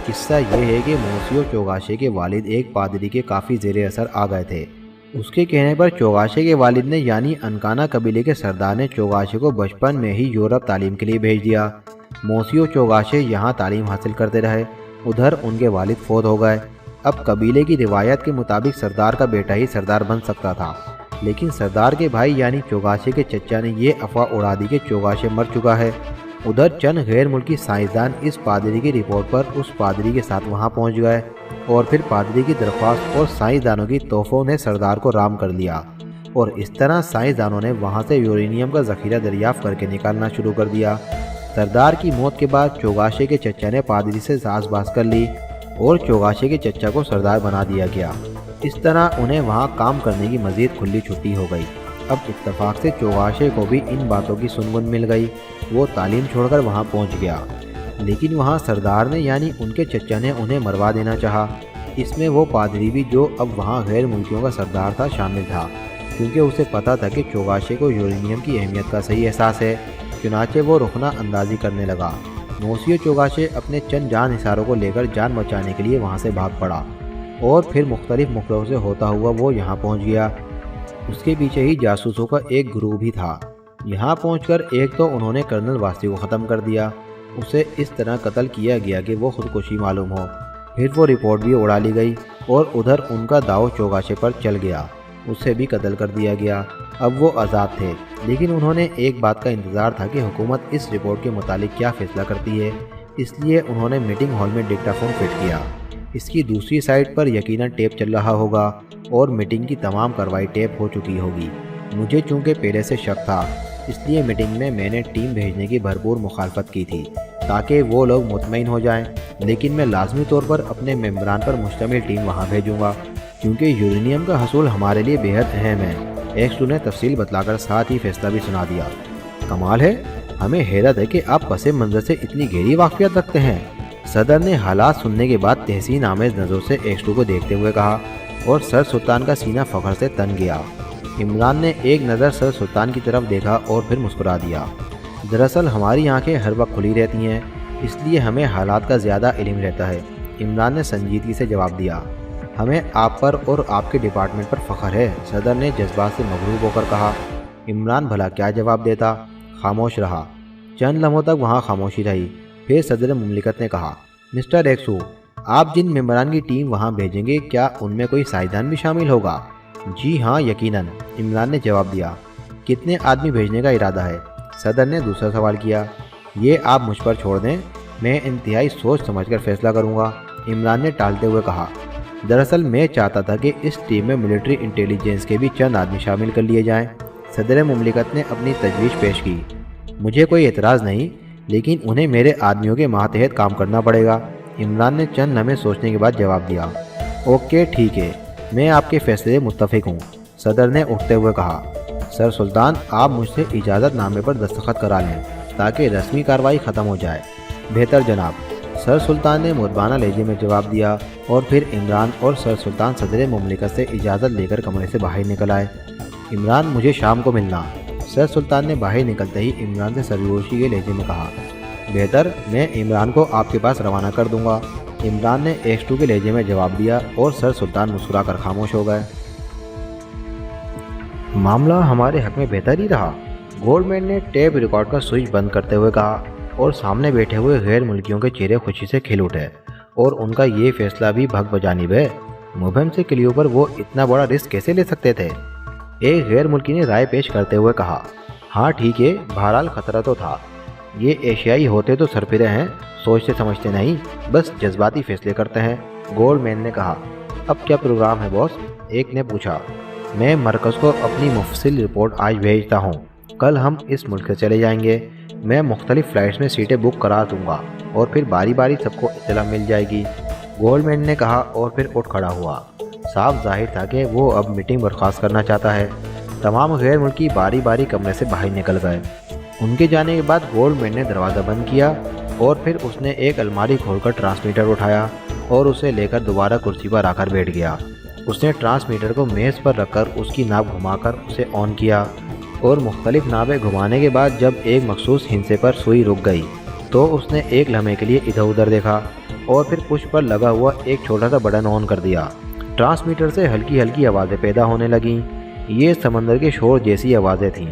Speaker 1: قصہ یہ ہے کہ موسیو چوگاشے کے والد ایک پادری کے کافی زیر اثر آ گئے تھے۔ اس کے کہنے پر چوگاشے کے والد نے یعنی انکانا قبیلے کے سردار نے چوگاشے کو بچپن میں ہی یورپ تعلیم کے لیے بھیج دیا۔ موسیو چوگاشے یہاں تعلیم حاصل کرتے رہے، ادھر ان کے والد فوت ہو گئے۔ اب قبیلے کی روایت کے مطابق سردار کا بیٹا ہی سردار بن سکتا تھا، لیکن سردار کے بھائی یعنی چوگاشے کے چچا نے یہ افواہ اڑا دی کہ چوگاشے مر چکا ہے۔ ادھر چند غیر ملکی سائنسدان اس پادری کی رپورٹ پر اس پادری کے ساتھ وہاں پہنچ گئے، اور پھر پادری کی درخواست اور سائنسدانوں کی تحفوں نے سردار کو رام کر لیا، اور اس طرح سائنسدانوں نے وہاں سے یورینیم کا ذخیرہ دریافت کر کے نکالنا شروع کر دیا۔ سردار کی موت کے بعد چوگاشے کے چچا نے پادری سے ساز باز کر لی اور چوگاشے کے چچا کو سردار بنا دیا گیا۔ اس طرح انہیں وہاں کام کرنے کی مزید کھلی چھٹی ہو گئی۔ اب اتفاق سے چوگاشے کو بھی ان باتوں کی سنگن مل گئی۔ وہ تعلیم چھوڑ کر وہاں پہنچ گیا، لیکن وہاں سردار نے یعنی ان کے چچا نے انہیں مروا دینا چاہا۔ اس میں وہ پادری بھی جو اب وہاں غیر ملکیوں کا سردار تھا شامل تھا، کیونکہ اسے پتا تھا کہ چوگاشے کو یورینیم کی اہمیت کا صحیح احساس ہے۔ چنانچہ وہ رخنہ اندازی کرنے لگا۔ موسیو چوگاشے اپنے چند جان نثاروں کو لے کر جان بچانے کے لیے وہاں سے بھاگ پڑا، اور پھر مختلف ملکوں سے ہوتا ہوا وہ یہاں پہنچ گیا۔ اس کے پیچھے ہی جاسوسوں کا ایک گروہ بھی تھا۔ یہاں پہنچ کر ایک تو انہوں نے کرنل واسطی کو ختم کر دیا، اسے اس طرح قتل کیا گیا کہ وہ خودکشی معلوم ہو۔ پھر وہ رپورٹ بھی اڑا لی گئی، اور ادھر ان کا داؤ چوگاشے پر چل گیا، اسے بھی قتل کر دیا گیا۔ اب وہ آزاد تھے، لیکن انہوں نے ایک بات کا انتظار تھا کہ حکومت اس رپورٹ کے متعلق کیا فیصلہ کرتی ہے، اس لیے انہوں نے میٹنگ ہال میں ڈکٹا فون فٹ کیا۔ اس کی دوسری سائٹ پر یقیناً ٹیپ چل رہا ہوگا، اور میٹنگ کی تمام کارروائی ٹیپ ہو چکی ہوگی۔ مجھے چونکہ پہلے سے شک تھا، اس لیے میٹنگ میں نے ٹیم بھیجنے کی بھرپور مخالفت کی تھی تاکہ وہ لوگ مطمئن ہو جائیں، لیکن میں لازمی طور پر اپنے ممبران پر مشتمل ٹیم وہاں بھیجوں گا، کیونکہ یورینیم کا حصول ہمارے لیے بےحد اہم ہے۔ ایکس2 نے تفصیل بتلا کر ساتھ ہی فیصلہ بھی سنا دیا۔ کمال ہے، ہمیں حیرت ہے کہ آپ پس منظر سے اتنی گہری واقفیت رکھتے ہیں۔ صدر نے حالات سننے کے بعد تحسین آمیز نظروں سے ایکس2 کو دیکھتے ہوئے کہا، اور سر سلطان کا سینہ فخر سے تن گیا۔ عمران نے ایک نظر سر سلطان کی طرف دیکھا اور پھر مسکرا دیا۔ دراصل ہماری آنکھیں ہر وقت کھلی رہتی ہیں، اس لیے ہمیں حالات کا زیادہ علم رہتا ہے، عمران نے سنجیدگی سے جواب دیا۔ ہمیں آپ پر اور آپ کے ڈپارٹمنٹ پر فخر ہے، صدر نے جذبات سے مغلوب ہو کر کہا۔ عمران بھلا کیا جواب دیتا، خاموش رہا۔ چند لمحوں تک وہاں خاموشی رہی، پھر صدر مملکت نے کہا، مسٹر ایکس2، آپ جن ممبران کی ٹیم وہاں بھیجیں گے کیا ان میں کوئی سائنسدان بھی شامل ہوگا؟ جی ہاں، یقیناً، عمران نے جواب دیا۔ کتنے آدمی بھیجنے کا ارادہ ہے؟ صدر نے دوسرا سوال کیا۔ یہ آپ مجھ پر چھوڑ دیں، میں انتہائی سوچ سمجھ کر فیصلہ کروں گا، عمران نے ٹالتے ہوئے کہا۔ دراصل میں چاہتا تھا کہ اس ٹیم میں ملٹری انٹیلیجنس کے بھی چند آدمی شامل کر لیے جائیں۔ صدر مملکت نے اپنی تجویز پیش کی۔ مجھے کوئی اعتراض نہیں، لیکن انہیں میرے آدمیوں کے ماتحت کام کرنا پڑے گا، عمران نے چند لمحے سوچنے کے بعد جواب دیا۔ اوکے ٹھیک ہے، میں آپ کے فیصلے سے متفق ہوں، صدر نے اٹھتے ہوئے کہا۔ سر سلطان، آپ مجھ سے اجازت نامے پر دستخط کرا لیں تاکہ رسمی کارروائی ختم ہو جائے۔ بہتر جناب، سر سلطان نے مدبانہ لہجے میں جواب دیا، اور پھر عمران اور سر سلطان صدر مملکت سے اجازت لے کر کمرے سے باہر نکل آئے۔ عمران، مجھے شام کو ملنا، سر سلطان نے باہر نکلتے ہی عمران سے سرگوشی کے لہجے میں کہا۔ بہتر، میں عمران کو آپ کے پاس روانہ کر دوں گا، عمران نے X2 کے لہجے میں جواب دیا، اور سر سلطان مسکرا کر خاموش ہو گئے۔ معاملہ ہمارے حق میں بہتر ہی رہا، گولڈمین نے ٹیپ ریکارڈ کا سوئچ بند کرتے ہوئے کہا، اور سامنے بیٹھے ہوئے غیر ملکیوں کے چہرے خوشی سے کھل اٹھے، اور ان کا یہ فیصلہ بھی بھگ بجانب ہے۔ مبہم سے کلیوں پر وہ اتنا بڑا رسک کیسے لے سکتے تھے؟ ایک غیر ملکی نے رائے پیش کرتے ہوئے کہا۔ ہاں ٹھیک ہے، بہرحال خطرہ تو تھا، یہ ایشیائی ہوتے تو سرفرے ہیں، سوچتے سمجھتے نہیں، بس جذباتی فیصلے کرتے ہیں، گولڈمین نے کہا۔ اب کیا پروگرام ہے باس؟ ایک نے پوچھا۔ میں مرکز کو اپنی مفصل رپورٹ آج بھیجتا ہوں، کل ہم اس ملک سے چلے جائیں گے، میں مختلف فلائٹس میں سیٹیں بک کرا دوں گا، اور پھر باری باری سب کو اطلاع مل جائے گی، گولڈمین نے کہا، اور پھر اٹھ کھڑا ہوا۔ صاف ظاہر تھا کہ وہ اب میٹنگ برخاست کرنا چاہتا ہے۔ تمام غیر ملکی باری باری کمرے سے باہر نکل گئے۔ ان کے جانے کے بعد گولڈمین نے دروازہ بند کیا، اور پھر اس نے ایک الماری کھول کر ٹرانسمیٹر اٹھایا اور اسے لے کر دوبارہ کرسی پر آ کر بیٹھ گیا۔ اس نے ٹرانسمیٹر کو میز پر رکھ کر اس کی ناپ گھما کر اسے آن کیا، اور مختلف نابیں گھمانے کے بعد جب ایک مخصوص ہندسے پر سوئی رک گئی تو اس نے ایک لمحے کے لیے ادھر ادھر دیکھا، اور پھر پش پر لگا ہوا ایک چھوٹا سا بٹن آن کر دیا۔ ٹرانسمیٹر سے ہلکی ہلکی آوازیں پیدا ہونے لگیں، یہ سمندر کے شور جیسی آوازیں تھیں۔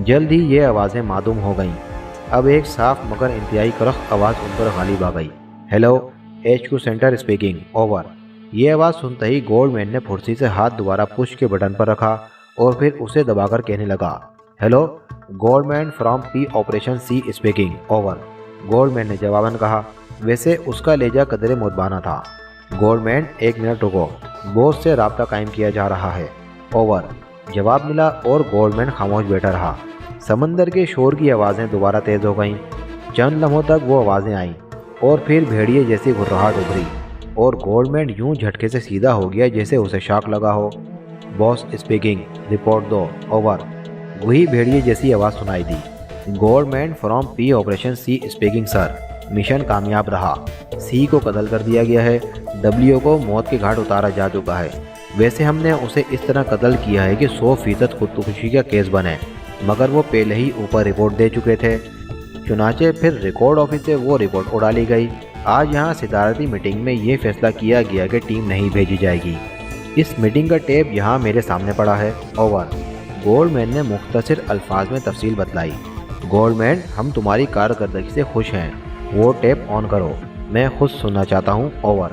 Speaker 1: جلد ہی یہ آوازیں معدوم ہو گئیں۔ اب ایک صاف مگر انتہائی کرخت آواز ان پر غالب آ گئی۔ Hello, HQ centre speaking, over. یہ آواز سنتے ہی گولڈمین نے پھرتی سے ہاتھ دوبارہ پش کے بٹن پر رکھا، اور پھر اسے دبا کر کہنے لگا، hello, Goldman from P operation C speaking, over. Goldman نے جواباً کہا، ویسے اس کا لہجہ قدرے مدبانہ تھا۔ گولڈمین، ایک منٹ رکو، بوس سے رابطہ قائم کیا جا رہا ہے، اوور۔ جواب ملا، اور گولڈمین خاموش بیٹھا رہا۔ سمندر کے شور کی آوازیں دوبارہ تیز ہو گئیں۔ چند لمحوں تک وہ آوازیں آئیں، اور پھر بھیڑیے جیسی گھرراہٹ ابھری، اور گولڈمین یوں جھٹکے سے سیدھا ہو گیا جیسے اسے شاک لگا ہو۔ باس اسپیکنگ، رپورٹ دو، اوور۔ وہی بھیڑیے جیسی آواز سنائی دی۔ Goldman from P operation C speaking, sir, mission کامیاب رہا، سی کو قتل کر دیا گیا ہے، W کو موت کے گھاٹ اتارا جا چکا ہے۔ ویسے ہم نے اسے اس طرح قتل کیا ہے کہ 100% خودکشی کا کیس بنے، مگر وہ پہلے ہی اوپر رپورٹ دے چکے تھے، چنانچہ پھر ریکارڈ آفس سے وہ رپورٹ اڑا لی گئی۔ آج یہاں صدارتی میٹنگ میں یہ فیصلہ کیا گیا کہ ٹیم نہیں بھیجی جائے گی۔ اس میٹنگ کا ٹیپ یہاں میرے سامنے پڑا ہے، اوور۔ گولڈمین نے مختصر الفاظ میں تفصیل بتلائی۔ گولڈمین، ہم تمہاری کارکردگی سے خوش ہیں، وہ ٹیپ آن کرو، میں خود سننا چاہتا ہوں، اوور۔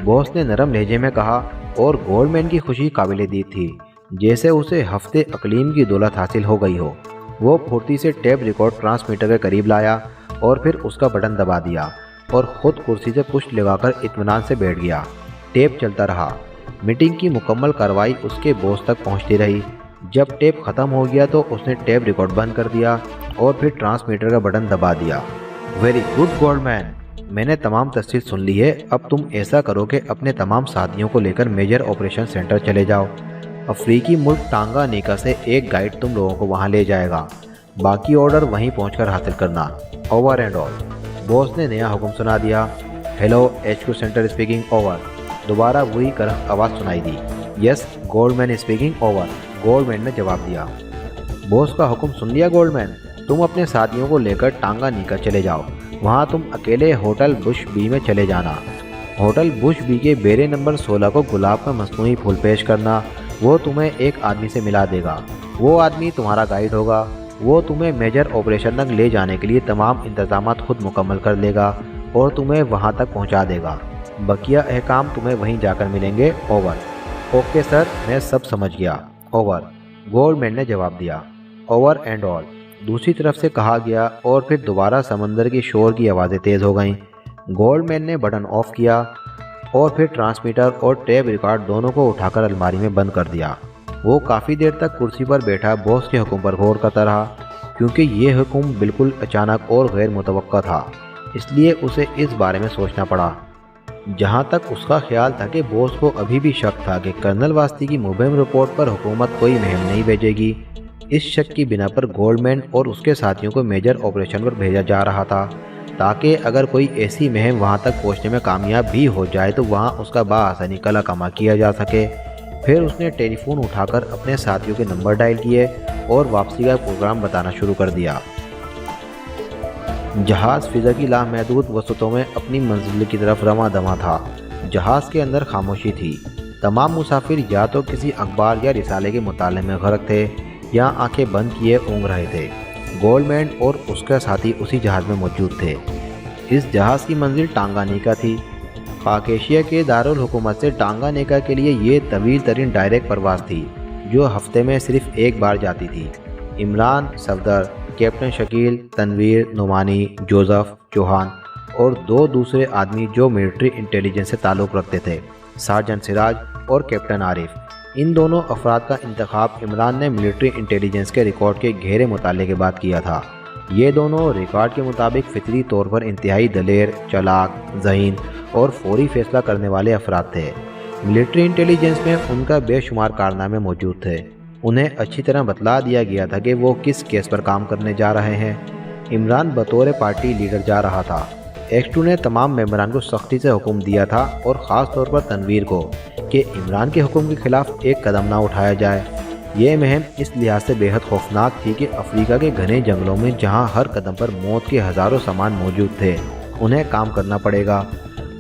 Speaker 1: باس نے نرم لہجے میں کہا، اور گولڈمین کی خوشی قابل دید تھی، جیسے اسے ہفتے اقلیم کی دولت حاصل ہو گئی ہو۔ وہ پھرتی سے ٹیپ ریکارڈ ٹرانسمیٹر کے قریب لایا، اور پھر اس کا بٹن دبا دیا، اور خود کرسی سے پشت لگا کر اطمینان سے بیٹھ گیا۔ ٹیپ چلتا رہا۔ میٹنگ کی مکمل کارروائی اس کے باس تک پہنچتی رہی۔ جب ٹیپ ختم ہو گیا تو اس نے ٹیپ ریکارڈ بند کر دیا، اور پھر ٹرانسمیٹر کا بٹن دبا دیا۔ ویری گڈ گولڈمین، میں نے تمام تفصیل سن لی ہے، اب تم ایسا کرو کہ اپنے تمام ساتھیوں کو لے کر میجر آپریشن سینٹر چلے جاؤ۔ افریقی ملک ٹانگا نیکا سے ایک گائیڈ تم لوگوں کو وہاں لے جائے گا، باقی آرڈر وہیں پہنچ کر حاصل کرنا، اوور اینڈ آل۔ باس نے نیا حکم سنا دیا۔ Hello, HQ centre speaking, over. دوبارہ وہی کرخت آواز سنائی دی۔ یس، گولڈمین اسپیکنگ، اوور، گولڈمین نے جواب دیا۔ باس کا حکم سن لیا گولڈمین، تم اپنے ساتھیوں کو لے کر ٹانگا نیکا چلے جاؤ، وہاں تم اکیلے ہوٹل بش بی میں چلے جانا۔ ہوٹل بش بی کے بیرے نمبر 16 کو گلاب کا مصنوعی پھول پیش کرنا، وہ تمہیں ایک آدمی سے ملا دے گا، وہ آدمی تمہارا گائیڈ ہوگا، وہ تمہیں میجر آپریشن تک لے جانے کے لیے تمام انتظامات خود مکمل کر لے گا، اور تمہیں وہاں تک پہنچا دے گا۔ بقیہ احکام تمہیں وہیں جا کر ملیں گے، اوور۔ اوکے سر، میں سب سمجھ گیا، اوور، گولڈمین نے جواب دیا۔ Over and all. दूसरी तरफ से कहा गया और फिर दोबारा समंदर के शोर की आवाज़ें तेज़ हो गईं। गोल्डमैन ने बटन ऑफ किया और फिर ट्रांसमीटर और टेप रिकॉर्ड दोनों को उठाकर अलमारी में बंद कर दिया। वो काफ़ी देर तक कुर्सी पर बैठा बॉस के हुक्म पर गौर करता रहा, क्योंकि ये हुक्म बिल्कुल अचानक और गैर मुतवक्का था, इसलिए उसे इस बारे में सोचना पड़ा। जहाँ तक उसका ख्याल था कि बॉस को अभी भी शक था कि कर्नल वास्ती की मुबहम रिपोर्ट पर हुकूमत कोई मुहिम नहीं भेजेगी। इस शक की बिना पर गोल्डमैन और उसके साथियों को मेजर ऑपरेशन पर भेजा जा रहा था, ताकि अगर कोई ऐसी मुहिम वहाँ तक पहुँचने में कामयाब भी हो जाए तो वहाँ उसका बाआसानी कला कमा किया जा सके। फिर उसने टेलीफोन उठाकर अपने साथियों के नंबर डायल किए और वापसी का प्रोग्राम बताना शुरू कर दिया। जहाज़ फ़िज़ा की लामहदूद वसतों में अपनी मंजिल की तरफ रवां दवा था। जहाज़ के अंदर खामोशी थी। तमाम मुसाफिर या तो किसी अखबार या रिसाले के मुताले में गर्क थे या आंखें बंद किए ऊँघ रहे थे। गोल्डमैन और उसका साथी उसी जहाज़ में मौजूद थे। इस जहाज़ की मंजिल टांगानिका थी। पाक एशिया के दारुल हुकूमत से टांगानिका के लिए ये तवील तरीन डायरेक्ट परवाज़ थी, जो हफ्ते में सिर्फ एक बार जाती थी। इमरान, सफदर, कैप्टन शकील, तनवीर, नुमानी, जोसेफ, चौहान और दो दूसरे आदमी जो मिलिट्री इंटेलिजेंस से ताल्लुक़ रखते थे, सार्जेंट सिराज और कैप्टन आरिफ। इन दोनों अफराद का इंतखाब इमरान ने मिलिट्री इंटेलिजेंस के रिकॉर्ड के गहरे मुताले के बाद किया था। ये दोनों रिकॉर्ड के मुताबिक फितरी तौर पर इंतहाई दलेर, चालाक, ज़हीन और फौरी फैसला करने वाले अफराद थे। मिलिट्री इंटेलिजेंस में उनका बेशुमार कारनामे मौजूद थे। उन्हें अच्छी तरह बतला दिया गया था कि वो किस केस पर काम करने जा रहे हैं। इमरान बतौर पार्टी लीडर जा रहा था। एक्स2 ने तमाम मेंबरान को सख्ती से हुक्म दिया था, और ख़ास तौर पर तनवीर को, कि इमरान के हुक्म के खिलाफ एक कदम ना उठाया जाए। ये मुहिम इस लिहाज से बेहद खौफनाक थी कि अफ्रीका के घने जंगलों में जहाँ हर कदम पर मौत के हज़ारों सामान मौजूद थे, उन्हें काम करना पड़ेगा।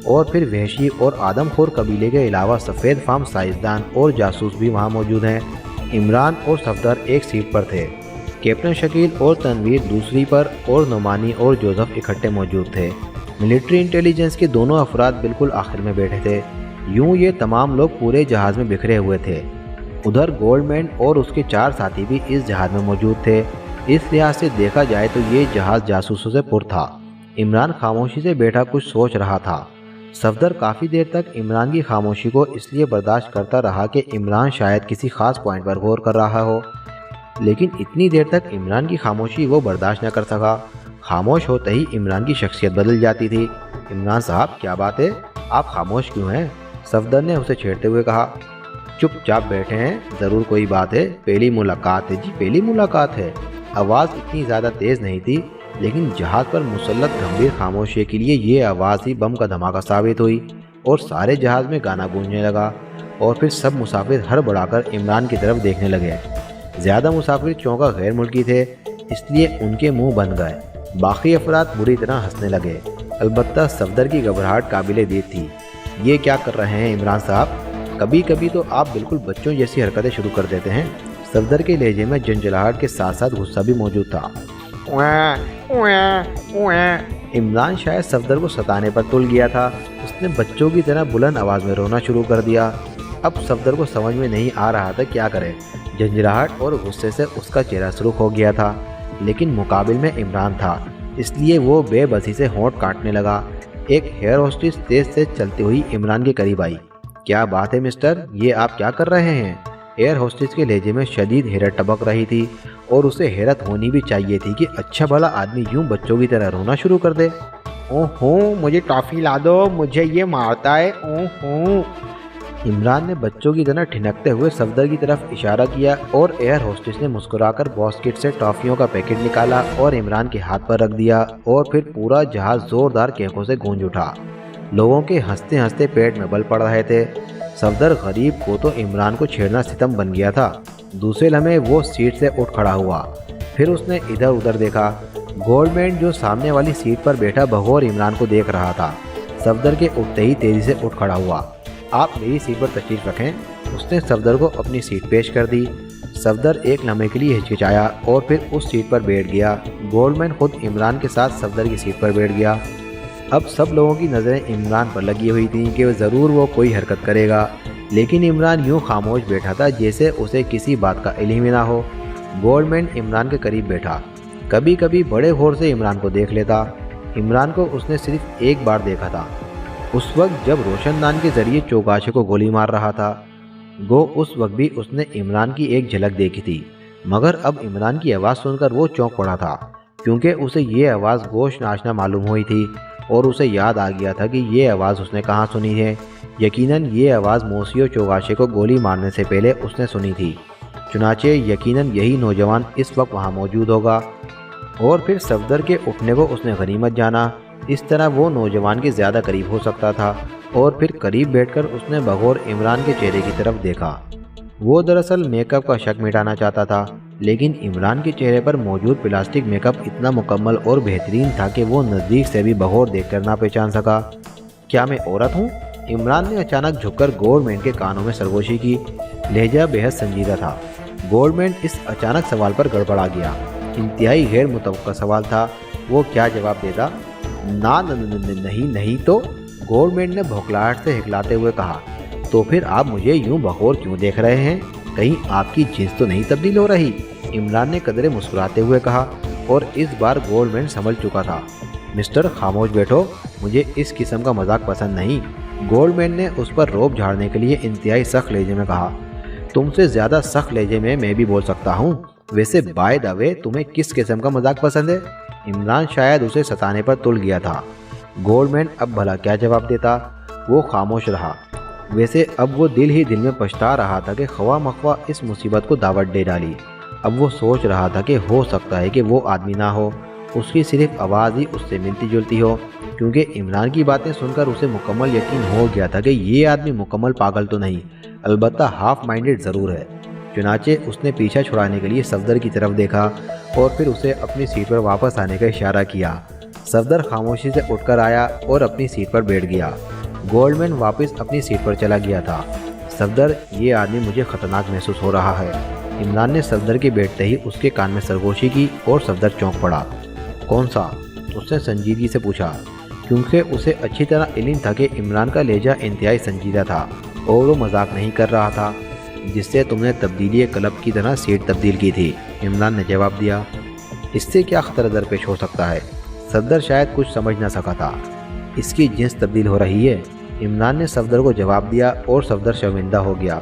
Speaker 1: और फिर वहशी और आदमखोर कबीले के अलावा सफ़ेद फार्म साइंसदान और जासूस भी वहाँ मौजूद हैं। इमरान और सफदर एक सीट पर थे, कैप्टन शकील और तनवीर दूसरी पर, और नुमानी और जोसेफ इकट्ठे मौजूद थे। मिलिट्री इंटेलिजेंस के दोनों अफराद बिल्कुल आखिर में बैठे थे। यूं ये तमाम लोग पूरे जहाज़ में बिखरे हुए थे। उधर गोल्डमैन और उसके 4 साथी भी इस जहाज़ में मौजूद थे। इस लिहाज से देखा जाए तो ये जहाज़ जासूसों से पुर था। इमरान खामोशी से बैठा कुछ सोच रहा था। सफदर काफ़ी देर तक इमरान की खामोशी को इसलिए बर्दाश्त करता रहा कि इमरान शायद किसी ख़ास पॉइंट पर गौर कर रहा हो, लेकिन इतनी देर तक इमरान की खामोशी वो बर्दाश्त न कर सका। खामोश होते ही इमरान की शख्सियत बदल जाती थी। इमरान साहब, क्या बात है, आप खामोश क्यों हैं? सफदर ने उसे छेड़ते हुए कहा। चुपचाप बैठे हैं, ज़रूर कोई बात है। पहली मुलाकात है जी, पहली मुलाकात है। आवाज़ इतनी ज़्यादा तेज़ नहीं थी, लेकिन जहाज़ पर मुसल्लत गंभीर खामोशी के लिए ये आवाज़ ही बम का धमाका साबित हुई, और सारे जहाज़ में गाना गूंजने लगा। और फिर सब मुसाफिर हड़बड़ाकर इमरान की तरफ देखने लगे। ज़्यादा मुसाफिर चौंका गैर मुल्की थे, इसलिए उनके मुंह बंद गए। बाकी अफराद बुरी तरह हंसने लगे। अलबत्ता सफदर की घबराहट काबिले दीद थी। ये क्या कर रहे हैं इमरान साहब? कभी कभी तो आप बिल्कुल बच्चों जैसी हरकतें शुरू कर देते हैं। सफदर के लहजे में झंझलाहट के साथ साथ गुस्सा भी मौजूद था। इमरान शायद सफदर को सताने पर तुल गया था। उसने बच्चों की तरह बुलंद आवाज़ में रोना शुरू कर दिया। अब सफदर को समझ में नहीं आ रहा था क्या करे। झंझलाहट और गुस्से से उसका चेहरा सुर्ख हो गया था, लेकिन मुकाबिल में इमरान था, इसलिए वो बेबसी से होंठ काटने लगा। एक हेयर होस्टेस तेज से चलती हुई इमरान के करीब आई। क्या बात है मिस्टर, ये आप क्या कर रहे हैं? एयर होस्टेस के लहजे में शदीद हैरत टपक रही थी, और उसे हैरत होनी भी चाहिए थी कि अच्छा भला आदमी यूं बच्चों की तरह रोना शुरू कर दे। ओहो, मुझे टॉफ़ी ला दो, मुझे ये मारता है, ओहो। इमरान ने बच्चों की तरह ठिनकते हुए सफदर की तरफ इशारा किया, और एयर होस्टेस ने मुस्कुराकर बास्केट से टॉफ़ियों का पैकेट निकाला और इमरान के हाथ पर रख दिया, और फिर पूरा जहाज़ ज़ोरदार केकों से गूंज उठा। लोगों के हंसते हंसते पेट में बल पड़ रहे थे। सफदर गरीब को तो इमरान को छेड़ना सितम बन गया था। दूसरे लम्हे वो सीट से उठ खड़ा हुआ। फिर उसने इधर उधर देखा। गोल्डमैन जो सामने वाली सीट पर बैठा बगौर इमरान को देख रहा था। सफदर के उठते ही तेज़ी से उठ खड़ा हुआ। आप मेरी सीट पर तशरीफ़ रखें। उसने सफदर को अपनी सीट पेश कर दी। सफदर एक लम्हे के लिए हिचकिचाया और फिर उस सीट पर बैठ गया। गोल्डमैन खुद इमरान के साथ सफदर की सीट पर बैठ गया। अब सब लोगों की नज़रें इमरान पर लगी हुई थीं कि ज़रूर वो कोई हरकत करेगा, लेकिन इमरान यूं खामोश बैठा था जैसे उसे किसी बात का इल्म ही ना हो। गोल्डमैन इमरान के करीब बैठा। کبھی کبھی بڑے غور سے عمران کو دیکھ لیتا۔ عمران کو اس نے صرف ایک بار دیکھا تھا، اس وقت جب روشن دان کے ذریعے چوگاشے کو گولی مار رہا تھا۔ گو اس وقت بھی اس نے عمران کی ایک جھلک دیکھی تھی، مگر اب عمران کی آواز سن کر وہ چونک پڑا تھا، کیونکہ اسے یہ آواز گوشت ناشنا معلوم ہوئی تھی اور اسے یاد آ گیا تھا کہ یہ آواز اس نے کہاں سنی ہے۔ یقیناً یہ آواز موسیو چوگاشے کو گولی مارنے سے پہلے اس نے سنی تھی، چنانچہ یقیناً یہی نوجوان اس وقت وہاں موجود ہوگا، اور پھر صفدر کے اٹھنے کو اس نے غنیمت جانا۔ اس طرح وہ نوجوان کے زیادہ قریب ہو سکتا تھا، اور پھر قریب بیٹھ کر اس نے بغور عمران کے چہرے کی طرف دیکھا۔ وہ دراصل میک اپ کا شک مٹانا چاہتا تھا، لیکن عمران کے چہرے پر موجود پلاسٹک میک اپ اتنا مکمل اور بہترین تھا کہ وہ نزدیک سے بھی بغور دیکھ کر نہ پہچان سکا۔ کیا میں عورت ہوں؟ عمران نے اچانک جھک کر گورنمنٹ کے کانوں میں سرگوشی کی۔ لہجہ بےحد سنجیدہ تھا۔ گورنمنٹ اس اچانک سوال پر گڑبڑا گیا۔ انتہائی غیر متوقع سوال تھا۔ وہ کیا جواب دیتا؟ نہیں تو، گورنمنٹ نے بھوکلاہٹ سے ہکلاتے ہوئے کہا۔ تو پھر آپ مجھے یوں بغور کیوں دیکھ رہے ہیں؟ کہیں آپ کی جنس تو نہیں تبدیل ہو رہی؟ عمران نے قدرے مسکراتے ہوئے کہا، اور اس بار گورنمنٹ سنبھل چکا تھا۔ مسٹر خاموش بیٹھو، مجھے اس قسم کا مذاق پسند نہیں۔ گورنمنٹ نے اس پر روب جھاڑنے کے لیے انتہائی سخت لہجے میں کہا۔ تم سے زیادہ سخت لہجے میں بھی بول سکتا ہوں۔ ویسے بائی دا وے تمہیں کس قسم کا مذاق پسند ہے؟ عمران شاید اسے ستانے پر تل گیا تھا۔ گورنمنٹ اب بھلا کیا جواب دیتا؟ وہ خاموش رہا۔ ویسے اب وہ دل ہی دل میں پچھتا رہا تھا کہ خواہ مخواہ اس مصیبت کو دعوت دے ڈالی۔ اب وہ سوچ رہا تھا کہ ہو سکتا ہے کہ وہ آدمی نہ ہو، اس کی صرف آواز ہی اس سے ملتی جلتی ہو، کیونکہ عمران کی باتیں سن کر اسے مکمل یقین ہو گیا تھا کہ یہ آدمی مکمل پاگل تو نہیں، البتہ ہاف مائنڈڈ ضرور ہے۔ چنانچہ اس نے پیچھا چھڑانے کے لیے صفدر کی طرف دیکھا اور پھر اسے اپنی سیٹ پر واپس آنے کا اشارہ کیا۔ صفدر خاموشی سے اٹھ کر آیا اور اپنی سیٹ پر بیٹھ گیا۔ گولڈمین واپس اپنی سیٹ پر چلا گیا تھا۔ صفدر، یہ آدمی مجھے خطرناک محسوس ہو رہا ہے۔ عمران نے صفدر کے بیٹھتے ہی اس کے کان میں سرگوشی کی اور صفدر چونک پڑا۔ کون سا؟ اس نے سنجیدگی سے پوچھا، کیونکہ اسے اچھی طرح علم تھا کہ عمران کا لہجہ انتہائی سنجیدہ تھا اور وہ مذاق نہیں کر رہا تھا۔ جس سے تم نے تبدیلی کلب کی طرح سیٹ تبدیل کی تھی، عمران نے جواب دیا۔ اس سے کیا خطرہ درپیش ہو سکتا ہے؟ صفدر شاید کچھ سمجھ نہ سکا تھا۔ اس کی جنس تبدیل ہو رہی ہے، عمران نے صفدر کو جواب دیا، اور صفدر شرمندہ ہو گیا۔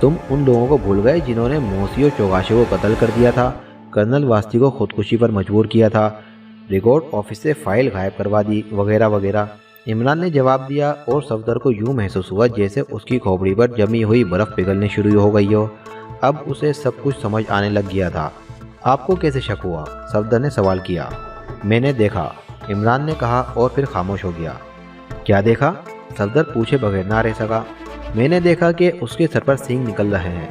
Speaker 1: تم ان لوگوں کو بھول گئے جنہوں نے موسیو چوگاشے کو قتل کر دیا تھا، کرنل واسطی کو خودکشی پر مجبور کیا تھا، ریکارڈ آفس سے فائل غائب کروا دی، وغیرہ وغیرہ۔ عمران نے جواب دیا، اور صفدر کو یوں محسوس ہوا جیسے اس کی کھوپڑی پر جمی ہوئی برف پگھلنے شروع ہو گئی ہو۔ اب اسے سب کچھ سمجھ آنے لگ گیا تھا۔ آپ کو کیسے شک ہوا؟ صفدر نے سوال کیا۔ میں نے دیکھا، عمران نے کہا، اور پھر خاموش ہو گیا۔ کیا دیکھا؟ صفدر پوچھے بغیر نہ رہ سکا۔ میں نے دیکھا کہ اس کے سر پر سینگ نکل رہے ہیں۔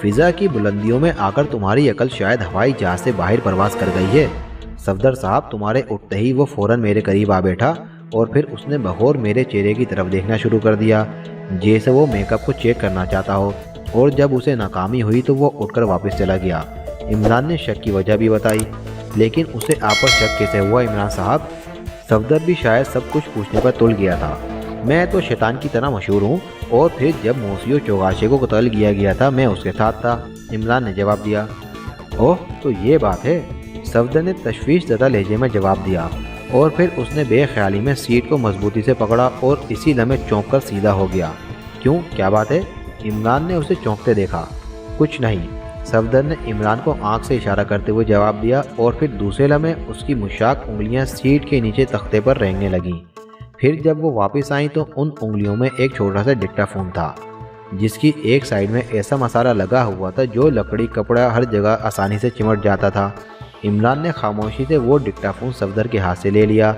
Speaker 1: فضا کی بلندیوں میں آ کر تمہاری عقل شاید ہوائی جہاز سے باہر پرواز کر گئی ہے۔ صفدر صاحب، تمہارے اٹھتے ہی وہ فوراً میرے قریب آ بیٹھا، اور پھر اس نے بغور میرے چہرے کی طرف دیکھنا شروع کر دیا، جیسے وہ میک اپ کو چیک کرنا چاہتا ہو، اور جب اسے ناکامی ہوئی تو وہ اٹھ کر واپس چلا گیا۔ عمران نے شک کی وجہ بھی بتائی۔ لیکن اسے آپ پر شک کیسے ہوا عمران صاحب؟ صفدر بھی شاید سب کچھ پوچھنے پر تل گیا تھا۔ میں تو شیطان کی طرح مشہور ہوں، اور پھر جب موسیو چوگاشے کو قتل کیا گیا تھا میں اس کے ساتھ تھا، عمران نے جواب دیا۔ اوہ، تو یہ بات ہے، صفدر نے تشویش زدہ لہجے میں جواب دیا، اور پھر اس نے بے خیالی میں سیٹ کو مضبوطی سے پکڑا اور اسی لمحے چونک کر سیدھا ہو گیا۔ کیوں، کیا بات ہے؟ عمران نے اسے چونکتے دیکھا۔ کچھ نہیں، صفدر نے عمران کو آنکھ سے اشارہ کرتے ہوئے جواب دیا، اور پھر دوسرے لمحے اس کی مشاک انگلیاں سیٹ کے نیچے تختے پر رینگنے لگیں۔ پھر جب وہ واپس آئیں تو ان انگلیوں میں ایک چھوٹا سا ڈکٹا فون تھا، جس کی ایک سائیڈ میں ایسا مسالہ لگا ہوا تھا جو لکڑی کپڑا ہر جگہ آسانی سے چمٹ جاتا تھا۔ عمران نے خاموشی سے وہ ڈکٹا فون صفدر کے ہاتھ سے لے لیا،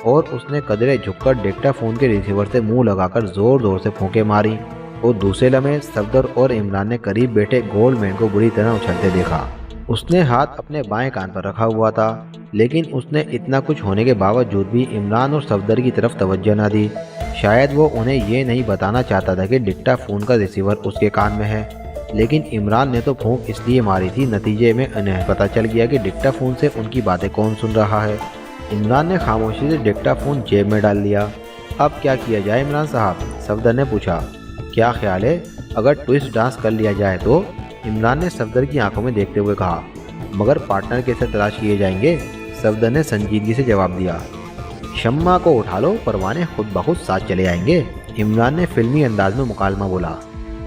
Speaker 1: اور اس نے قدرے جھک کر ڈکٹا فون کے ریسیور سے منہ لگا کر زور زور سے پھونکے ماری، اور دوسرے لمحے صفدر اور عمران نے قریب بیٹھے گولڈ مین کو بری طرح اچھلتے دیکھا۔ اس نے ہاتھ اپنے بائیں کان پر رکھا ہوا تھا، لیکن اس نے اتنا کچھ ہونے کے باوجود بھی عمران اور صفدر کی طرف توجہ نہ دی۔ شاید وہ انہیں یہ نہیں بتانا چاہتا تھا کہ ڈکٹا فون کا ریسیور اس کے کان میں ہے، لیکن عمران نے تو پھونک اس لیے ماری تھی، نتیجے میں انہیں پتہ چل گیا کہ ڈکٹا فون سے ان کی باتیں کون سن رہا ہے۔ عمران نے خاموشی سے ڈکٹا فون جیب میں ڈال لیا۔ اب کیا کیا جائے عمران صاحب؟ صفدر نے پوچھا۔ کیا خیال ہے اگر ٹوئسٹ ڈانس کر لیا جائے تو؟ عمران نے صفدر کی آنکھوں میں دیکھتے ہوئے کہا۔ मगर पार्टनर कैसे तलाश किए जाएंगे? सफदर ने संजीदगी से जवाब दिया। शम्मा को उठा लो, परवाने खुद ब खुद साथ चले आएंगे। इमरान ने फिल्मी अंदाज में मुकालमा बोला।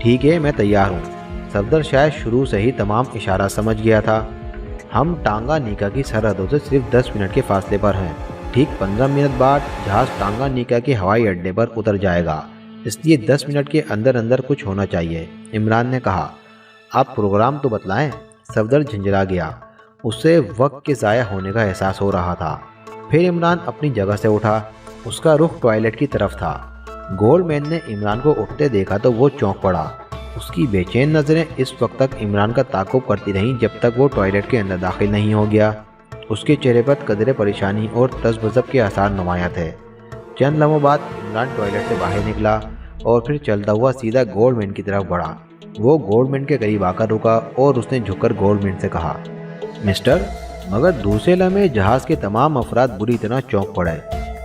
Speaker 1: ठीक है, मैं तैयार हूँ। सफदर शायद शुरू से ही तमाम इशारा समझ गया था। हम टांगानिका की सरहदों से सिर्फ 10 मिनट के फासले पर हैं। ठीक 15 मिनट बाद जहाज़ टांगानिका के हवाई अड्डे पर उतर जाएगा, इसलिए 10 मिनट के अंदर अंदर कुछ होना चाहिए, इमरान ने कहा। आप प्रोग्राम तो बतलाएं। सफदर झंझला गया। उससे वक्त के ज़ाया होने का एहसास हो रहा था। फिर इमरान अपनी जगह से उठा। उसका रुख टॉयलेट की तरफ था। गोल्डमैन ने इमरान को उठते देखा तो वो चौंक पड़ा। उसकी बेचैन नज़रें इस वक्त तक इमरान का ताक़ुब करती रहीं जब तक वो टॉयलेट के अंदर दाखिल नहीं हो गया। उसके चेहरे पर कदरे परेशानी और तज़ब्ज़ब के आसार नुमाया थे। चंद लम्हों बाद इमरान टॉयलेट से बाहर निकला और फिर चलता हुआ सीधा गोल्डमैन की तरफ बढ़ा। वो गोल्डमैन के करीब आकर रुका और उसने झुककर गोल्डमैन से कहा, मिस्टर। मगर दूसरे लम्हे जहाज़ के तमाम अफराद बुरी तरह चौंक पड़े,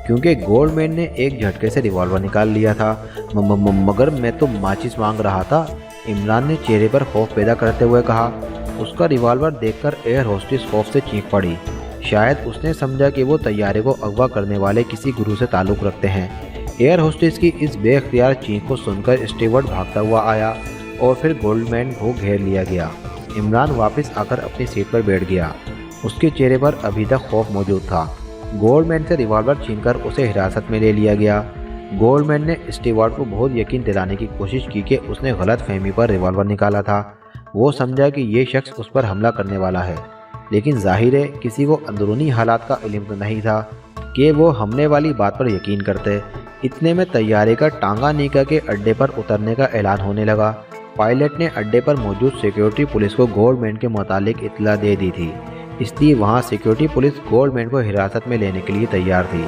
Speaker 1: क्योंकि गोल्डमैन ने एक झटके से रिवॉल्वर निकाल लिया था। मगर मैं तो माचिस मांग रहा था, इमरान ने चेहरे पर खौफ पैदा करते हुए कहा। उसका रिवॉल्वर देखकर एयर होस्टेस खौफ से चीख पड़ी। शायद उसने समझा कि वो तैयारे को अगवा करने वाले किसी गुरु से ताल्लुक़ रखते हैं। एयर होस्टेस की इस बेख्तियार चीख को सुनकर स्टीवर्ड भागता हुआ आया और फिर गोल्डमैन को घेर लिया गया। इमरान वापस आकर अपनी सीट पर बैठ गया। उसके चेहरे पर अभी तक खौफ मौजूद था। गोल्डमैन से रिवॉल्वर छीनकर उसे हिरासत में ले लिया गया। गोल्डमैन ने स्टीवर्ड को बहुत यकीन दिलाने की कोशिश की कि उसने गलत फहमी पर रिवॉल्वर निकाला था। वो समझा कि ये शख्स उस पर हमला करने वाला है, लेकिन जाहिर है किसी को अंदरूनी हालात का इल्म तो नहीं था कि वो हमले वाली बात पर यकीन करते। इतने में तैयारे का टांगानिका के अड्डे पर उतरने का ऐलान होने लगा। पायलट ने अड्डे पर मौजूद सिक्योरिटी पुलिस को गोल्डमैन के मुतालिक इत्तला दे दी थी, इसलिए वहाँ सिक्योरिटी पुलिस गोल्डमैन को हिरासत में लेने के लिए तैयार थी।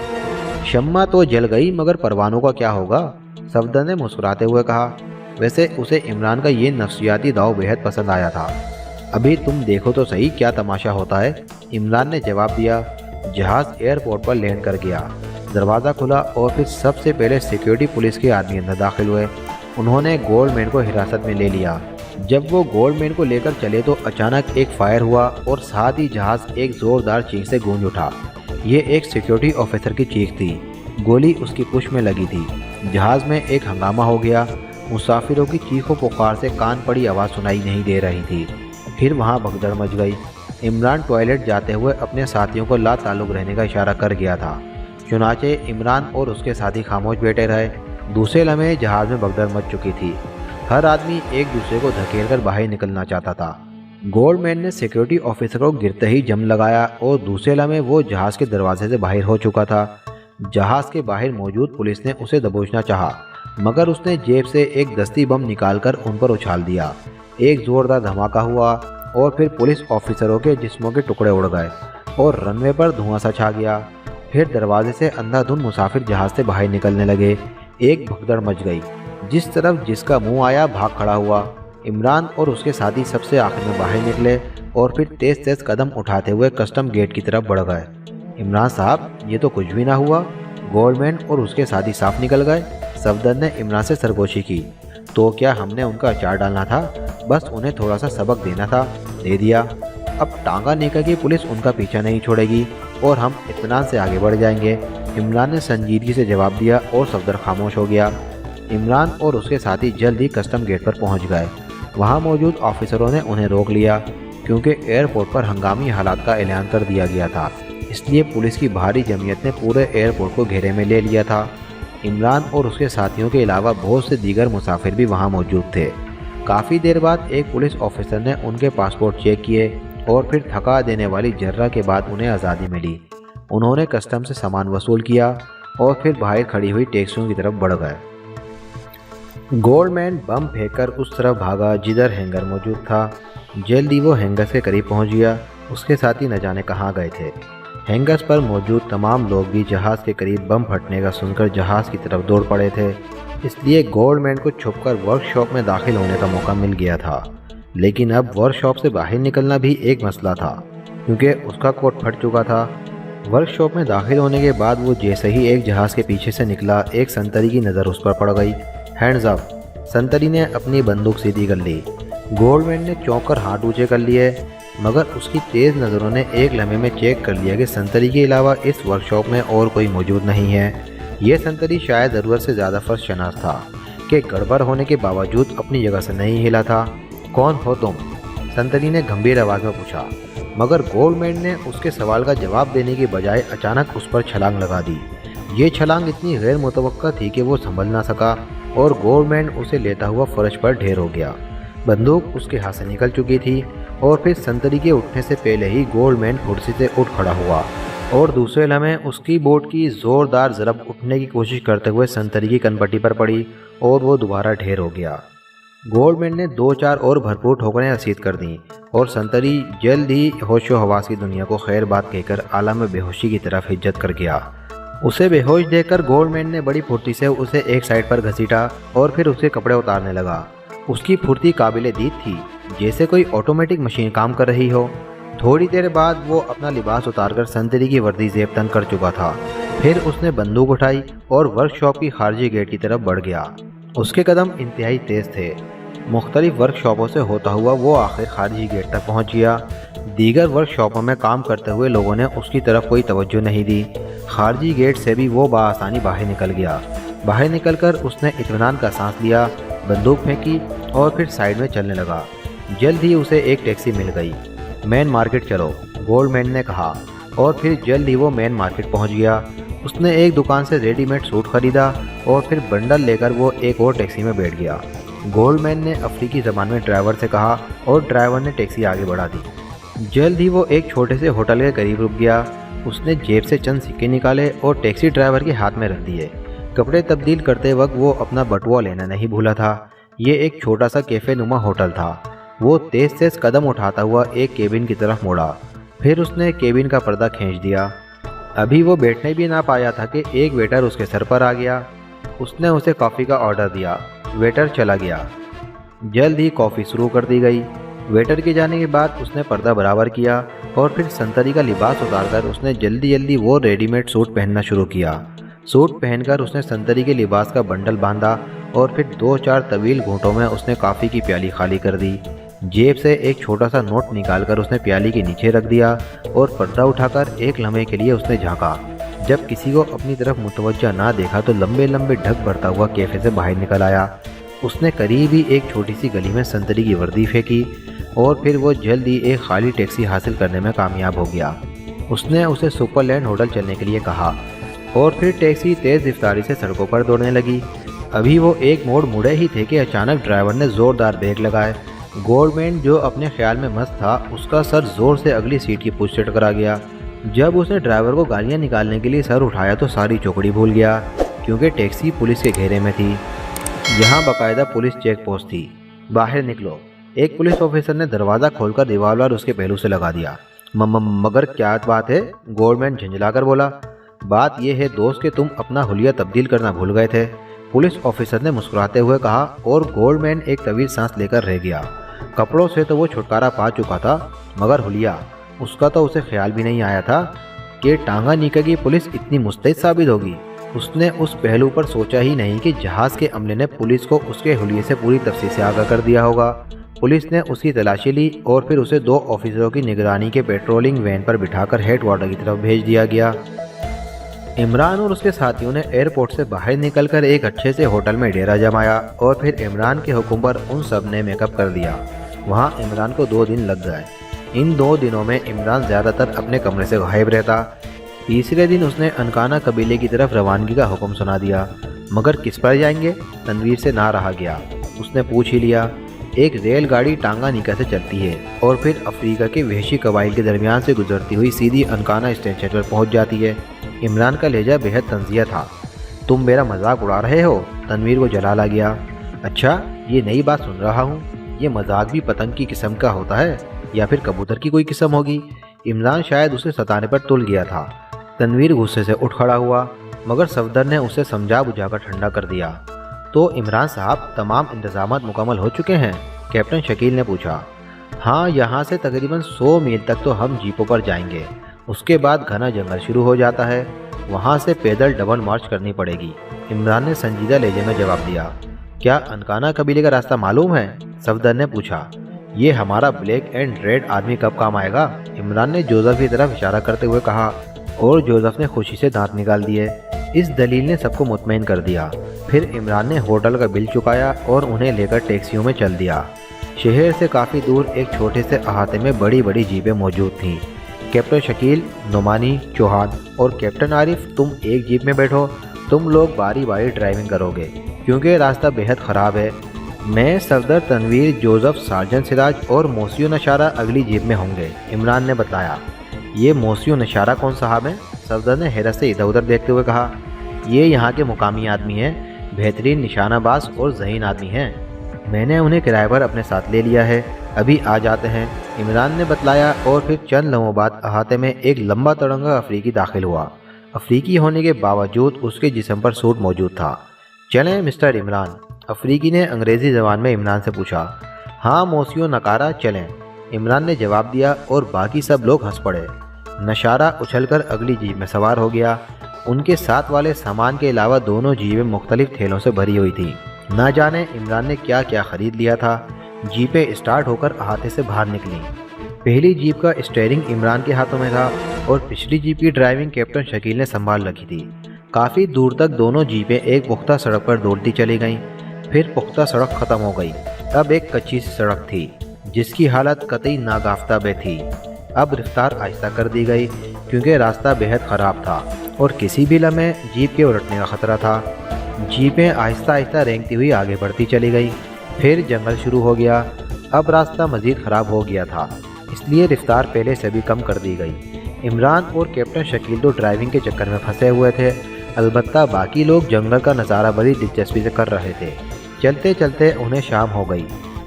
Speaker 1: शम्मा तो जल गई, मगर परवानों का क्या होगा? सफदर ने मुस्कुराते हुए कहा। वैसे उसे इमरान का ये नफ्सियाती दाव बेहद पसंद आया था। अभी तुम देखो तो सही क्या तमाशा होता है, इमरान ने जवाब दिया। जहाज़ एयरपोर्ट पर लैंड कर गया। दरवाज़ा खुला और फिर सबसे पहले सिक्योरिटी पुलिस के आदमी अंदर दाखिल हुए। उन्होंने गोल्डमैन को हिरासत में ले लिया। जब वो गोल्डमैन को लेकर चले तो अचानक एक फायर हुआ और साथ ही जहाज़ एक ज़ोरदार चीख से गूंज उठा। ये एक सिक्योरिटी ऑफिसर की चीख थी। गोली उसकी पुश में लगी थी। जहाज़ में एक हंगामा हो गया। मुसाफिरों की चीखों पुकार से कान पड़ी आवाज़ सुनाई नहीं दे रही थी। फिर वहाँ भगदड़ मच गई। इमरान टॉयलेट जाते हुए अपने साथियों को ला ताल्लुक़ रहने का इशारा कर गया था। चुनाचे इमरान और उसके साथी खामोश बैठे रहे। दूसरे लम्हे जहाज़ में भगदड़ मच चुकी थी। हर आदमी एक दूसरे को धकेलकर बाहर निकलना चाहता था। गोल्डमैन ने सिक्योरिटी ऑफिसर को गिरते ही जम लगाया और दूसरे लम्हे वो जहाज़ के दरवाजे से बाहर हो चुका था। जहाज़ के बाहर मौजूद पुलिस ने उसे दबोचना चाहा, मगर उसने जेब से एक दस्ती बम निकालकर उन पर उछाल दिया। एक ज़ोरदार धमाका हुआ और फिर पुलिस ऑफिसरों के जिस्मों के टुकड़े उड़ गए और रनवे पर धुआं सा छा गया। फिर दरवाजे से अंधाधुंध मुसाफिर जहाज़ से बाहर निकलने लगे। एक भगदड़ मच गई। जिस तरफ जिसका मुंह आया भाग खड़ा हुआ। इमरान और उसके साथी सबसे आखिर में बाहर निकले और फिर तेज तेज कदम उठाते हुए कस्टम गेट की तरफ बढ़ गए। इमरान साहब, ये तो कुछ भी ना हुआ। गोल्डमैन और उसके साथी साफ निकल गए। सफदर ने इमरान से सरगोशी की। तो क्या हमने उनका अचार डालना था? बस उन्हें थोड़ा सा सबक देना था, दे दिया। अब टांगानिका की पुलिस उनका पीछा नहीं छोड़ेगी और हम इत्मीनान से आगे बढ़ जाएंगे, इमरान ने संजीदगी से जवाब दिया और सफदर खामोश हो गया। इमरान और उसके साथी जल्द ही कस्टम गेट पर पहुंच गए। वहां मौजूद ऑफिसरों ने उन्हें रोक लिया, क्योंकि एयरपोर्ट पर हंगामी हालात का ऐलान कर दिया गया था। इसलिए पुलिस की भारी जमीयत ने पूरे एयरपोर्ट को घेरे में ले लिया था। इमरान और उसके साथियों के अलावा बहुत से दीगर मुसाफिर भी वहां मौजूद थे। काफ़ी देर बाद एक पुलिस ऑफिसर ने उनके पासपोर्ट चेक किए और फिर थका देने वाली जर्रा के बाद उन्हें आज़ादी मिली। उन्होंने कस्टम से सामान वसूल किया और फिर बाहर खड़ी हुई टैक्सियों की तरफ बढ़ गए। गोल्डमैन बम फेंककर उस तरफ भागा जिधर हैंगर मौजूद था। जल्दी वो हैंगर्स के करीब पहुंच गया। उसके साथी न जाने कहाँ गए थे। हैंगर्स पर मौजूद तमाम लोग भी जहाज़ के करीब बम फटने का सुनकर जहाज़ की तरफ दौड़ पड़े थे। इसलिए गोल्डमैन को छुपकर वर्कशॉप में दाखिल होने का मौका मिल गया था। लेकिन अब वर्कशॉप से बाहर निकलना भी एक मसला था, क्योंकि उसका कोट फट चुका था। वर्कशॉप में दाखिल होने के बाद वो जैसे ही एक जहाज़ के पीछे से निकला, एक संतरी की नज़र उस पर पड़ गई। Hands up. संतरी ने अपनी बंदूक सीधी कर ली। गोल्डमैन ने चौंक कर हाथ ऊंचे कर लिए। مگر اس کی تیز نظروں نے ایک لمحے میں چیک کر لیا کہ سنتری کے علاوہ اس ورکشاپ میں اور کوئی موجود نہیں ہے۔ یہ سنتری شاید ضرورت سے زیادہ فرض شناس تھا کہ گڑبڑ ہونے کے باوجود اپنی جگہ سے نہیں ہلا تھا۔ کون ہو تم؟ سنتری نے گمبھیر آواز میں پوچھا، مگر گولڈمین نے اس کے سوال کا جواب دینے کی بجائے اچانک اس پر چھلانگ لگا دی۔ یہ چھلانگ اتنی غیر متوقع تھی کہ وہ سنبھل نہ سکا اور گولڈمین اسے لیتا ہوا فرش پر ڈھیر ہو گیا۔ بندوق اس کے ہاتھ سے نکل چکی تھی اور پھر سنتری کے اٹھنے سے پہلے ہی گولڈمین کرسی سے اٹھ کھڑا ہوا اور دوسرے لمحے اس کی بوٹ کی زوردار ضرب اٹھنے کی کوشش کرتے ہوئے سنتری کی کنپٹی پر پڑی اور وہ دوبارہ ڈھیر ہو گیا۔ گولڈمین نے 2-4 اور بھرپور ٹھوکریں رسید کر دیں اور سنتری جلد ہی ہوش و حواس کی دنیا کو خیر بات کہہ کر عالم بے ہوشی کی طرف ہجرت کر گیا۔ اسے بے ہوش دیکھ کر گولڈمین نے بڑی پھرتی سے اسے ایک سائڈ پر گھسیٹا اور پھر اسے کپڑے اتارنے لگا۔ اس کی پھرتی قابل دید تھی، جیسے کوئی آٹومیٹک مشین کام کر رہی ہو۔ تھوڑی دیر بعد وہ اپنا لباس اتار کر سنتری کی وردی زیب تن کر چکا تھا۔ پھر اس نے بندوق اٹھائی اور ورک شاپ کی خارجی گیٹ کی طرف بڑھ گیا۔ اس کے قدم انتہائی تیز تھے۔ مختلف ورک شاپوں سے ہوتا ہوا وہ آخر خارجی گیٹ تک پہنچ گیا۔ دیگر ورک شاپوں میں کام کرتے ہوئے لوگوں نے اس کی طرف کوئی توجہ نہیں دی۔ خارجی گیٹ سے بھی وہ بآسانی باہر نکل گیا۔ باہر نکل کر اس نے اطمینان کا سانس لیا، بندوق پھینکی اور پھر سائیڈ میں چلنے لگا۔ جلد ہی اسے ایک ٹیکسی مل گئی۔ مین مارکیٹ چلو، گولڈمین نے کہا، اور پھر جلد ہی وہ مین مارکیٹ پہنچ گیا۔ اس نے ایک دکان سے ریڈی میڈ سوٹ خریدا اور پھر بنڈل لے کر وہ ایک اور ٹیکسی میں بیٹھ گیا۔ گولڈمین نے افریقی زبان میں ڈرائیور سے کہا اور ڈرائیور نے ٹیکسی آگے بڑھا دی۔ جلد ہی وہ ایک چھوٹے سے ہوٹل کے قریب رک گیا۔ اس نے جیب سے چند سکے نکالے اور ٹیکسی ڈرائیور کے ہاتھ میں رکھ دیے۔ کپڑے تبدیل کرتے وقت وہ اپنا بٹوا لینا نہیں بھولا تھا۔ یہ ایک چھوٹا سا کیفے نما ہوٹل تھا۔ وہ تیز قدم اٹھاتا ہوا ایک کیبن کی طرف موڑا، پھر اس نے کیبن کا پردہ کھینچ دیا۔ ابھی وہ بیٹھنے بھی نہ پایا تھا کہ ایک ویٹر اس کے سر پر آ گیا۔ اس نے اسے کافی کا آرڈر دیا۔ ویٹر چلا گیا۔ جلد ہی کافی شروع کر دی گئی۔ ویٹر کے جانے کے بعد اس نے پردہ برابر کیا اور پھر سنتری کا لباس اتار کر اس نے جلدی وہ ریڈی میڈ سوٹ پہننا شروع کیا۔ سوٹ پہن کر اس نے سنتری کے لباس کا بنڈل باندھا اور پھر 2-4 طویل گھونٹوں میں اس نے کافی کی پیالی خالی کر دی۔ جیب سے ایک چھوٹا سا نوٹ نکال کر اس نے پیالی کے نیچے رکھ دیا اور پردہ اٹھا کر ایک لمحے کے لیے اس نے جھانکا۔ جب کسی کو اپنی طرف متوجہ نہ دیکھا تو لمبے ڈھک بھرتا ہوا کیفے سے باہر نکل آیا۔ اس نے قریب ہی ایک چھوٹی سی گلی میں سنتری کی وردی پھینکی اور پھر وہ جلد ہی ایک خالی ٹیکسی حاصل کرنے میں کامیاب ہو گیا۔ اس نے اسے سپر لینڈ ہوٹل چلنے کے لیے کہا اور پھر ٹیکسی تیز رفتاری سے سڑکوں پر دوڑنے لگی۔ ابھی وہ ایک موڑ مڑے ہی تھے کہ اچانک ڈرائیور نے زوردار بریک لگائے۔ گولڈمین جو اپنے خیال میں مست تھا، اس کا سر زور سے اگلی سیٹ کی پشت سے ٹکرا گیا۔ جب اس نے ڈرائیور کو گالیاں نکالنے کے لیے سر اٹھایا تو ساری چوکڑی بھول گیا، کیونکہ ٹیکسی پولیس کے گھیرے میں تھی۔ یہاں باقاعدہ پولیس چیک پوسٹ تھی۔ باہر نکلو، ایک پولیس آفیسر نے دروازہ کھول کر ریوالور اس کے پہلو سے لگا دیا۔ مگر کیا بات ہے؟ گولڈمین جھنجھلا کر بولا۔ بات یہ ہے دوست کہ تم اپنا حلیہ تبدیل کرنا بھول گئے تھے، پولیس آفیسر نے مسکراتے ہوئے کہا، اور گولڈمین ایک طویل سانس لے کر رہ گیا۔ کپڑوں سے تو وہ چھٹکارا پا چکا تھا، مگر حلیہ، اس کا تو اسے خیال بھی نہیں آیا تھا کہ ٹانگانیکا کی پولیس اتنی مستعد ثابت ہوگی۔ اس نے اس پہلو پر سوچا ہی نہیں کہ جہاز کے عملے نے پولیس کو اس کے حلیے سے پوری تفصیل سے آگاہ کر دیا ہوگا۔ پولیس نے اس کی تلاشی لی اور پھر اسے 2 آفیسروں کی نگرانی کے پیٹرولنگ وین پر بٹھا کر ہیڈ کوارٹر کی طرف بھیج دیا گیا۔ عمران اور اس کے ساتھیوں نے ایئرپورٹ سے باہر نکل کر ایک اچھے سے ہوٹل میں ڈیرا جمایا اور پھر عمران کے حکم پر ان سب نے میک اپ کر دیا۔ وہاں عمران کو 2 دن لگ گئے۔ ان 2 دنوں میں عمران زیادہ تر اپنے کمرے سے غائب رہتا۔ تیسرے دن اس نے انکانا قبیلے کی طرف روانگی کا حکم سنا دیا، مگر کس پر جائیں گے؟ تنویر سے نہ رہا گیا۔ اس نے پوچھ ہی لیا۔ ایک ریل گاڑی ٹانگانیکا سے چلتی ہے اور پھر افریقہ کے وحشی قبائل کے درمیان سے گزرتی ہوئی سیدھی انکانا اسٹیشن پر پہنچ جاتی ہے۔ عمران کا لہجہ بہت طنزیہ تھا۔ تم میرا مذاق اڑا رہے ہو؟ تنویر کو جلال آ گیا۔ اچھا، یہ نئی بات سن رہا ہوں۔ یہ مذاق بھی پتنگ کی قسم کا ہوتا ہے یا پھر کبوتر کی کوئی قسم ہوگی؟ عمران شاید اسے ستانے پر تل گیا تھا۔ تنویر غصے سے اٹھ کھڑا ہوا، مگر صفدر نے اسے سمجھا بجھا کر ٹھنڈا کر دیا۔ تو عمران صاحب، تمام انتظامات مکمل ہو چکے ہیں؟ کیپٹن شکیل نے پوچھا۔ ہاں، یہاں سے تقریباً 100 میل تک تو ہم جیپوں پر جائیں گے۔ اس کے بعد گھنا جنگل شروع ہو جاتا ہے، وہاں سے پیدل ڈبل مارچ کرنی پڑے گی۔ عمران نے سنجیدہ لہجے میں جواب دیا۔ کیا انکانا قبیلے کا راستہ معلوم ہے؟ صفدر نے پوچھا۔ یہ ہمارا بلیک اینڈ ریڈ آدمی کب کام آئے گا؟ عمران نے جوزف کی طرف اشارہ کرتے ہوئے کہا، اور جوزف نے خوشی سے دانت نکال دیے۔ اس دلیل نے سب کو مطمئن کر دیا۔ پھر عمران نے ہوٹل کا بل چکایا اور انہیں لے کر ٹیکسیوں میں چل دیا۔ شہر سے کافی دور ایک چھوٹے سے احاطے میں بڑی بڑی جیپیں موجود تھیں۔ کیپٹن شکیل، نعمانی، چوہان اور کیپٹن عارف، تم ایک جیپ میں بیٹھو، تم لوگ باری باری ڈرائیونگ کرو گے کیونکہ راستہ بہت خراب ہے۔ میں، صفدر، تنویر، جوزف، سارجن سراج اور موسی و نشارہ اگلی جیپ میں ہوں گے، عمران نے بتایا۔ یہ موسی و نشارہ کون صاحب ہیں؟ صفدر نے حیرت سے ادھر ادھر دیکھتے ہوئے کہا۔ یہ یہاں کے مقامی آدمی ہیں، بہترین نشانہ باز اور ذہین آدمی ہیں۔ میں نے انہیں کرائے پر اپنے ساتھ لے لیا ہے، ابھی آ جاتے ہیں، عمران نے بتلایا۔ اور پھر چند لمحوں بعد احاطے میں ایک لمبا تڑنگا افریقی داخل ہوا۔ افریقی ہونے کے باوجود اس کے جسم پر سوٹ موجود تھا۔ چلیں مسٹر عمران، افریقی نے انگریزی زبان میں عمران سے پوچھا۔ ہاں موسیو نکارہ، چلیں، عمران نے جواب دیا اور باقی سب لوگ ہنس پڑے۔ نشارہ اچھل کر اگلی جیپ میں سوار ہو گیا۔ ان کے ساتھ والے سامان کے علاوہ دونوں جیپیں مختلف تھیلوں سے بھری ہوئی تھیں۔ نہ جانے عمران نے کیا کیا خرید لیا تھا۔ جیپیں اسٹارٹ ہو کر احاطے سے باہر نکلیں۔ پہلی جیپ کا اسٹیئرنگ عمران کے ہاتھوں میں تھا اور پچھلی جیپ کی ڈرائیونگ کیپٹن شکیل نے سنبھال رکھی تھی۔ کافی دور تک دونوں جیپیں ایک پختہ سڑک پر دوڑتی چلی گئیں۔ پھر پختہ سڑک ختم ہو گئی۔ اب ایک کچی سی سڑک تھی جس کی حالت قطعی ناگفتہ بے تھی۔ اب رفتار آہستہ کر دی گئی کیونکہ راستہ بہت خراب تھا اور کسی بھی لمحے جیپ کے الٹنے کا خطرہ تھا۔ جیپیں آہستہ آہستہ رینگتی ہوئی آگے بڑھتی چلی گئی۔ پھر جنگل شروع ہو گیا۔ اب راستہ مزید خراب ہو گیا تھا، اس لیے رفتار پہلے سے بھی کم کر دی گئی۔ عمران اور کیپٹن شکیل تو ڈرائیونگ کے چکر میں پھنسے ہوئے تھے، البتہ باقی لوگ جنگل کا نظارہ بڑی دلچسپی سے کر رہے تھے۔ چلتے چلتے انہیں شام ہو گئی۔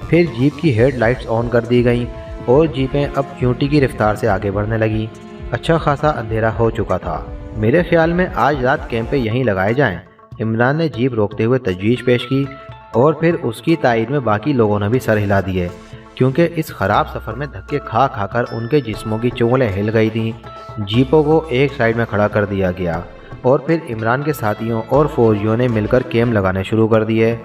Speaker 1: پھر جیپ کی ہیڈ لائٹس آن کر دی گئیں اور جیپیں اب چیونٹی کی رفتار سے آگے بڑھنے لگیں۔ اچھا خاصا اندھیرا ہو چکا تھا۔ میرے خیال میں آج رات کیمپیں یہیں لگائے جائیں، عمران نے جیپ روکتے ہوئے تجویز پیش کی، اور پھر اس کی تائید میں باقی لوگوں نے بھی سر ہلا دیے کیونکہ اس خراب سفر میں دھکے کھا کھا کر ان کے جسموں کی چونگلیں ہل گئی تھیں۔ جیپوں کو ایک سائیڈ میں کھڑا کر دیا گیا اور پھر عمران کے ساتھیوں اور فوجیوں نے مل کر کیمپ لگانے شروع کر دیے۔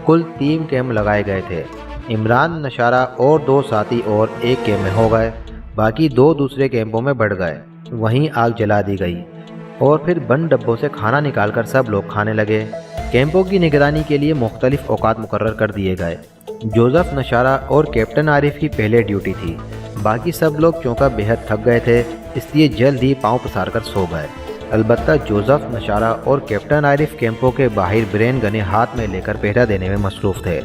Speaker 1: کل 3 کیمپ لگائے گئے تھے۔ عمران، نشارہ اور 2 ساتھی اور ایک کیمپ میں ہو گئے، باقی 2 دوسرے کیمپوں میں بڑھ گئے۔ وہیں آگ جلا دی گئی اور پھر بند ڈبوں سے کھانا نکال کر سب لوگ کھانے لگے۔ کیمپوں کی نگرانی کے لیے مختلف اوقات مقرر کر دیے گئے۔ جوزف، نشارہ اور کیپٹن عارف کی پہلے ڈیوٹی تھی۔ باقی سب لوگ چونکہ بہت تھک گئے تھے، اس لیے جلد ہی پاؤں پسار کر سو گئے۔ البتہ جوزف، نشارہ اور کیپٹن عارف کیمپوں کے باہر برین گنیں ہاتھ میں لے کر پہرا دینے میں مصروف تھے۔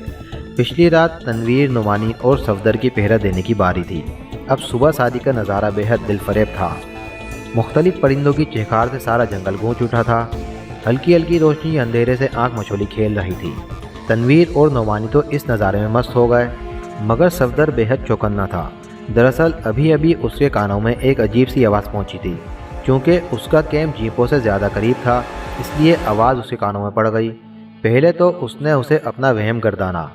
Speaker 1: پچھلی رات تنویر، نعمانی اور صفدر کی پہرا دینے کی باری تھی۔ اب صبح شادی کا نظارہ بہت دل فریب تھا۔ مختلف پرندوں کی چہکار سے سارا جنگل گونج اٹھا تھا۔ ہلکی ہلکی روشنی اندھیرے سے آنکھ مچولی کھیل رہی تھی۔ تنویر اور نعمانی تو اس نظارے میں مست ہو گئے، مگر صفدر بہت چوکنا تھا۔ دراصل ابھی ابھی اس کے کانوں میں ایک عجیب سی آواز پہنچی تھی۔ چونکہ اس کا کیمپ جیپوں سے زیادہ قریب تھا، اس لیے آواز اس کے کانوں میں پڑ گئی۔ پہلے تو اس نے اسے اپنا وہم گردانا،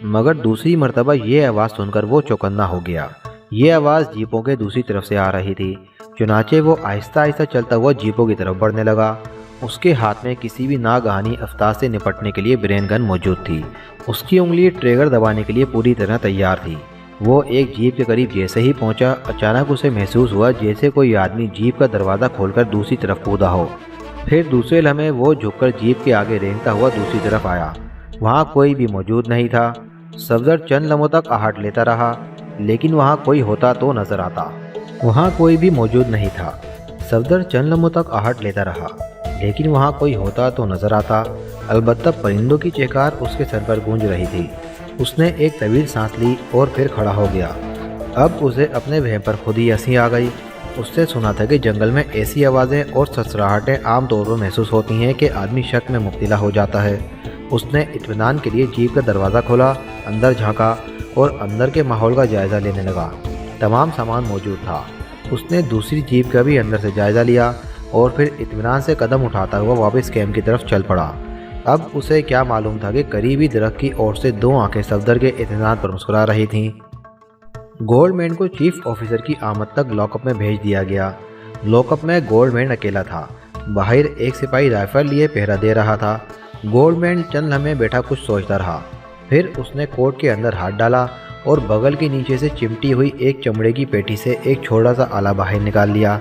Speaker 1: مگر دوسری مرتبہ یہ آواز سن کر وہ چوکنا ہو گیا۔ یہ آواز جیپوں کے دوسری طرف سے آ رہی تھی۔ چنانچہ وہ آہستہ آہستہ چلتا ہوا جیپوں کی طرف بڑھنے لگا۔ اس کے ہاتھ میں کسی بھی ناگہانی آفتاب سے نپٹنے کے لیے برین گن موجود تھی۔ اس کی انگلی ٹریگر دبانے کے لیے پوری طرح تیار تھی۔ وہ ایک جیپ کے قریب جیسے ہی پہنچا، اچانک اسے محسوس ہوا جیسے کوئی آدمی جیپ کا دروازہ کھول کر دوسری طرف کودا ہو۔ پھر دوسرے لمحے وہ جھک کر جیپ کے آگے رینگتا ہوا دوسری طرف آیا۔ وہاں کوئی بھی موجود نہیں تھا۔ صفدر چند لمحوں تک آہٹ لیتا رہا، لیکن وہاں کوئی ہوتا تو نظر آتا۔ وہاں کوئی بھی موجود نہیں تھا۔ صفدر چند لمحوں تک آہٹ لیتا رہا، لیکن وہاں کوئی ہوتا تو نظر آتا۔ البتہ پرندوں کی چہکار اس کے سر پر گونج رہی تھی۔ اس نے ایک طویل سانس لی اور پھر کھڑا ہو گیا۔ اب اسے اپنے وہم پر خود ہی ہنسی آ گئی۔ اس نے سنا تھا کہ جنگل میں ایسی آوازیں اور سسراہٹیں عام طور پر محسوس ہوتی ہیں کہ آدمی شک میں مبتلا ہو جاتا ہے۔ اس نے اطمینان کے لیے جیپ کا دروازہ کھولا، اندر جھانکا اور اندر کے ماحول کا جائزہ لینے لگا۔ تمام سامان موجود تھا۔ اس نے دوسری جیپ کا بھی اندر سے جائزہ لیا اور پھر اطمینان سے قدم اٹھاتا ہوا واپس کیمپ کی طرف چل پڑا۔ اب اسے کیا معلوم تھا کہ قریبی درخت کی اور سے 2 آنکھیں صفدر کے اطمینان پر مسکرا رہی تھیں۔ گولڈ مین کو چیف آفیسر کی آمد تک لاک اپ میں بھیج دیا گیا۔ لاک اپ میں گولڈ مین اکیلا تھا۔ باہر ایک سپاہی رائفل لیے پہرا دے رہا تھا۔ گولڈ مین چند لمحے بیٹھا کچھ سوچتا رہا، پھر اس نے کوٹ کے اندر ہاتھ ڈالا और बगल के नीचे से चिमटी हुई एक चमड़े की पेटी से एक छोटा सा आला बाहर निकाल लिया।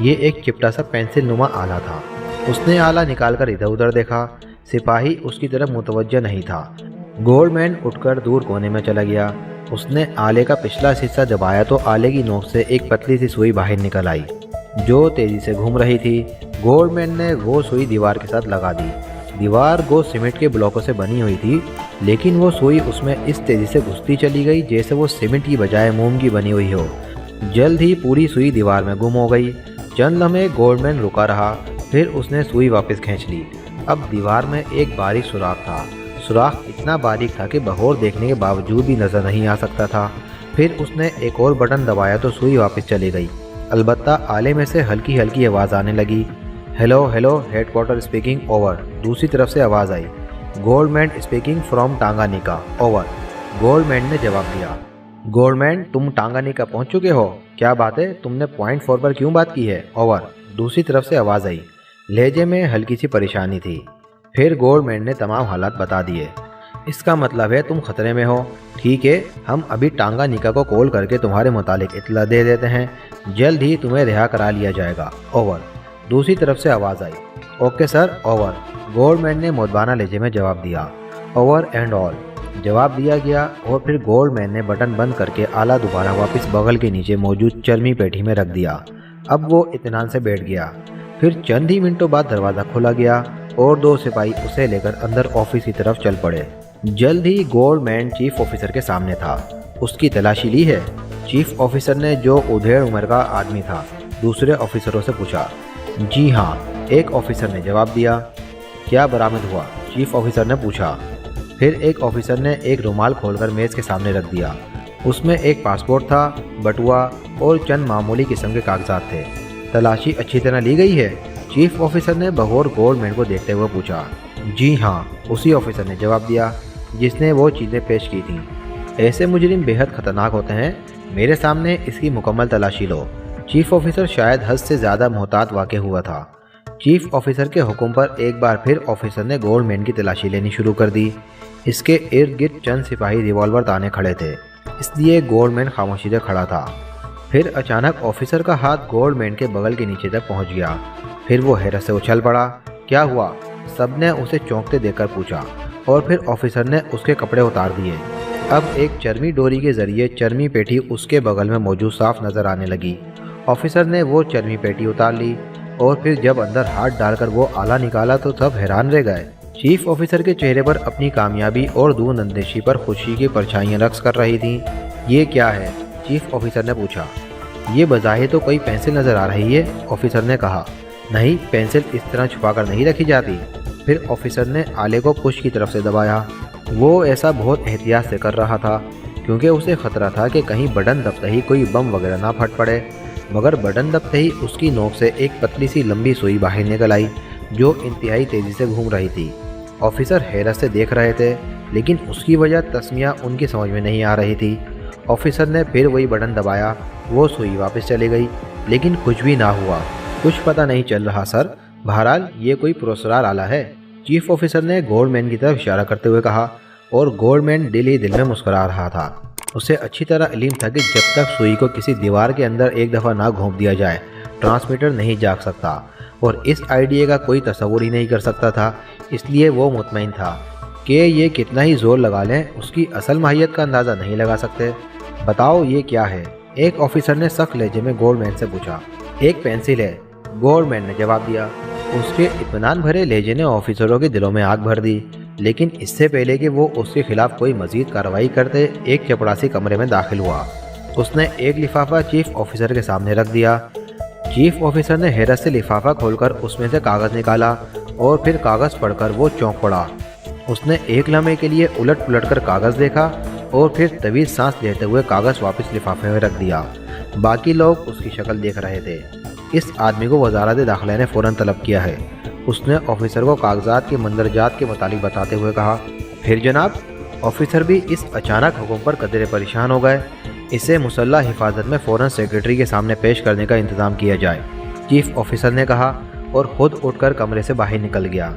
Speaker 1: ये एक चिपटा सा पेंसिल नुमा आला था। उसने आला निकालकर इधर उधर देखा। सिपाही उसकी तरफ मुतवज्जह नहीं था। गोल्डमैन उठकर दूर कोने में चला गया। उसने आले का पिछला हिस्सा दबाया तो आले की नोक से एक पतली सी सुई बाहर निकल आई जो तेजी से घूम रही थी। गोल्डमैन ने वो सुई दीवार के साथ लगा दी। दीवार गो सीमेंट के ब्लॉकों से बनी हुई थी, लेकिन वो सुई उसमें इस तेजी से घुसती चली गई जैसे वो सीमेंट की बजाय मोम की बनी हुई हो। जल्द ही पूरी सुई दीवार में गुम हो गई। चंद लम्हे गोल्डमैन रुका रहा, फिर उसने सुई वापस खींच ली। अब दीवार में एक बारीक सुराख था। सुराख इतना बारीक था कि बहौर देखने के बावजूद भी नजर नहीं आ सकता था। फिर उसने एक और बटन दबाया तो सुई वापस चली गई। अलबत्ता आले में से हल्की हल्की आवाज़ आने लगी। Hello hello, headquarter speaking, over. दूसरी तरफ से आवाज़ आई। Goldman speaking from Tanganyika, over. Goldman ने जवाब दिया। गोल्डमैन, तुम टांगानिका पहुंच चुके हो? क्या बात है, तुमने पॉइंट 4 पर क्यों बात की है? ओवर। दूसरी तरफ से आवाज़ आई। लहजे में हल्की सी परेशानी थी। फिर गोल्डमैन ने तमाम हालात बता दिए। इसका मतलब है तुम खतरे में हो। ठीक है, हम अभी टांगानिका को कॉल करके तुम्हारे मुतालिक इत्तला दे देते हैं। जल्द ही तुम्हें रिहा करा लिया जाएगा, ओवर। दूसरी तरफ से आवाज़ आई। Okay sir, over. गोल्डमैन ने मुदबाना लहजे में जवाब दिया। ओवर एंड ऑल, जवाब दिया गया। और फिर गोल्डमैन ने बटन बंद करके आला दोबारा वापस बगल के नीचे मौजूद चरमी पेटी में रख दिया। अब वो इत्मीनान से बैठ गया। फिर चंद ही मिनटों बाद दरवाज़ा खोला गया और 2 सिपाही उसे लेकर अंदर ऑफिस की तरफ चल पड़े। जल्द ही गोल्डमैन चीफ ऑफिसर के सामने था। उसकी तलाशी ली है? चीफ ऑफिसर ने, जो उधेड़ उम्र का आदमी था, दूसरे ऑफिसरों से पूछा। जी हाँ, एक ऑफिसर ने जवाब दिया। क्या बरामद हुआ? चीफ ऑफिसर ने पूछा। फिर एक ऑफिसर ने एक रुमाल खोलकर मेज़ के सामने रख दिया। उसमें एक पासपोर्ट था, बटुआ और चंद मामूली किस्म के कागजात थे। तलाशी अच्छी तरह ली गई है? चीफ ऑफिसर ने बगौर गोल्डमैन को देखते हुए पूछा। जी हाँ, उसी ऑफिसर ने जवाब दिया जिसने वो चीज़ें पेश की थीं। ऐसे मुजरिम बेहद ख़तरनाक होते हैं। मेरे सामने इसकी मुकम्मल तलाशी लो। चीफ ऑफिसर शायद हद से ज़्यादा मोहतात वाक़ हुआ था। चीफ ऑफिसर के हुक्म पर एक बार फिर ऑफिसर ने गोल्डमैन की तलाशी लेनी शुरू कर दी। इसके इर्द गिर्द चंद सिपाही रिवॉल्वर ताने खड़े थे, इसलिए गोल्डमैन खामोशी से खड़ा था। फिर अचानक ऑफिसर का हाथ गोल्डमैन के बगल के नीचे तक पहुंच गया। फिर वो हैरत से उछल पड़ा। क्या हुआ? सबने उसे चौंकते देखकर पूछा। और फिर ऑफिसर ने उसके कपड़े उतार दिए। अब एक चरमी डोरी के जरिए चरमी पेटी उसके बगल में मौजूद साफ नजर आने लगी। ऑफिसर ने वो चरमी पेटी उतार ली और फिर जब अंदर हाथ डालकर वो आला निकाला तो सब हैरान रह गए। चीफ ऑफिसर के चेहरे पर अपनी कामयाबी और दूर अंदेशी पर खुशी की परछाइयाँ रक्स कर रही थीं। ये क्या है? चीफ ऑफिसर ने पूछा। ये बज़ाहिर तो कोई पेंसिल नज़र आ रही है, ऑफिसर ने कहा। नहीं, पेंसिल इस तरह छुपाकर नहीं रखी जाती। फिर ऑफिसर ने आले को पुश की तरफ से दबाया। वो ऐसा बहुत एहतियात से कर रहा था क्योंकि उसे खतरा था कि कहीं बटन दबते ही कोई बम वगैरह ना फट पड़े। मगर बटन दबते ही उसकी नोक से एक पतली सी लंबी सुई बाहर निकल आई जो इंतहाई तेज़ी से घूम रही थी। ऑफिसर हैरत से देख रहे थे, लेकिन उसकी वजह तस्मिया उनकी समझ में नहीं आ रही थी। ऑफिसर ने फिर वही बटन दबाया। वो सुई वापस चली गई, लेकिन कुछ भी ना हुआ। कुछ पता नहीं चल रहा सर, बहरहाल ये कोई पुरस्कार आला है, चीफ ऑफिसर ने गोल्डमैन की तरफ इशारा करते हुए कहा। और गोल्डमैन दिल ही दिल में मुस्कुरा रहा था। उसे अच्छी तरह इल्म था कि जब तक सुई को किसी दीवार के अंदर एक दफ़ा ना घोंप दिया जाए, ट्रांसमीटर नहीं जाग सकता। और इस आइडिया का कोई तस्वुर ही नहीं कर सकता था। इसलिए वो मुतमईन था कि ये कितना ही जोर लगा लें, उसकी असल माहियत का अंदाज़ा नहीं लगा सकते। बताओ ये क्या है? एक ऑफिसर ने सख्त लहजे में गोल्डमैन से पूछा। एक पेंसिल है, गोल्डमैन ने जवाब दिया। उसके इत्मीनान भरे लहजे ने ऑफिसरों के दिलों में आग भर दी। लेकिन इससे पहले कि वो उसके खिलाफ कोई मजीद कार्रवाई करते, एक चपड़ासी कमरे में दाखिल हुआ। उसने एक लिफाफा चीफ ऑफिसर के सामने रख दिया। चीफ ऑफिसर ने हैरत से लिफाफा खोलकर उसमें से कागज़ निकाला और फिर कागज़ पढ़कर वो चौंक पड़ा। उसने एक लम्हे के लिए उलट पुलट कर कागज़ देखा और फिर तवील सांस लेते हुए कागज़ वापस लिफाफे में रख दिया। बाकी लोग उसकी शक्ल देख रहे थे। इस आदमी को वजारत दाखिला ने फ़ौरन तलब किया है, उसने ऑफिसर को कागजात के मंदरजात के मुतालिक बताते हुए कहा। फिर जनाब, ऑफिसर भी इस अचानक हुक्म पर कदरे परेशान हो गए। इसे मुसल्ला हिफाजत में फ़ौरन सेक्रेटरी के सामने पेश करने का इंतज़ाम किया जाए, चीफ ऑफिसर ने कहा और ख़ुद उठकर कमरे से बाहर निकल गया।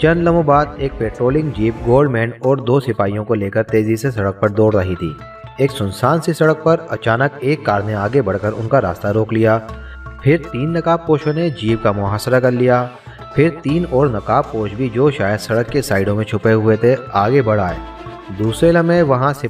Speaker 1: चंद लम्हों बाद एक पेट्रोलिंग जीप गोल्डमैन और 2 सिपाहियों को लेकर तेज़ी से सड़क पर दौड़ रही थी। ایک سنسان سی سڑک پر اچانک ایک کار نے آگے بڑھ کر ان کا راستہ روک لیا۔ پھر 3 نقاب پوشوں نے جیپ کا محاصرہ کر لیا۔ پھر 3 اور نقاب پوش بھی جو شاید سڑک کے سائیڈوں میں چھپے ہوئے تھے آگے بڑھ آئے۔ دوسرے لمحے وہاں سے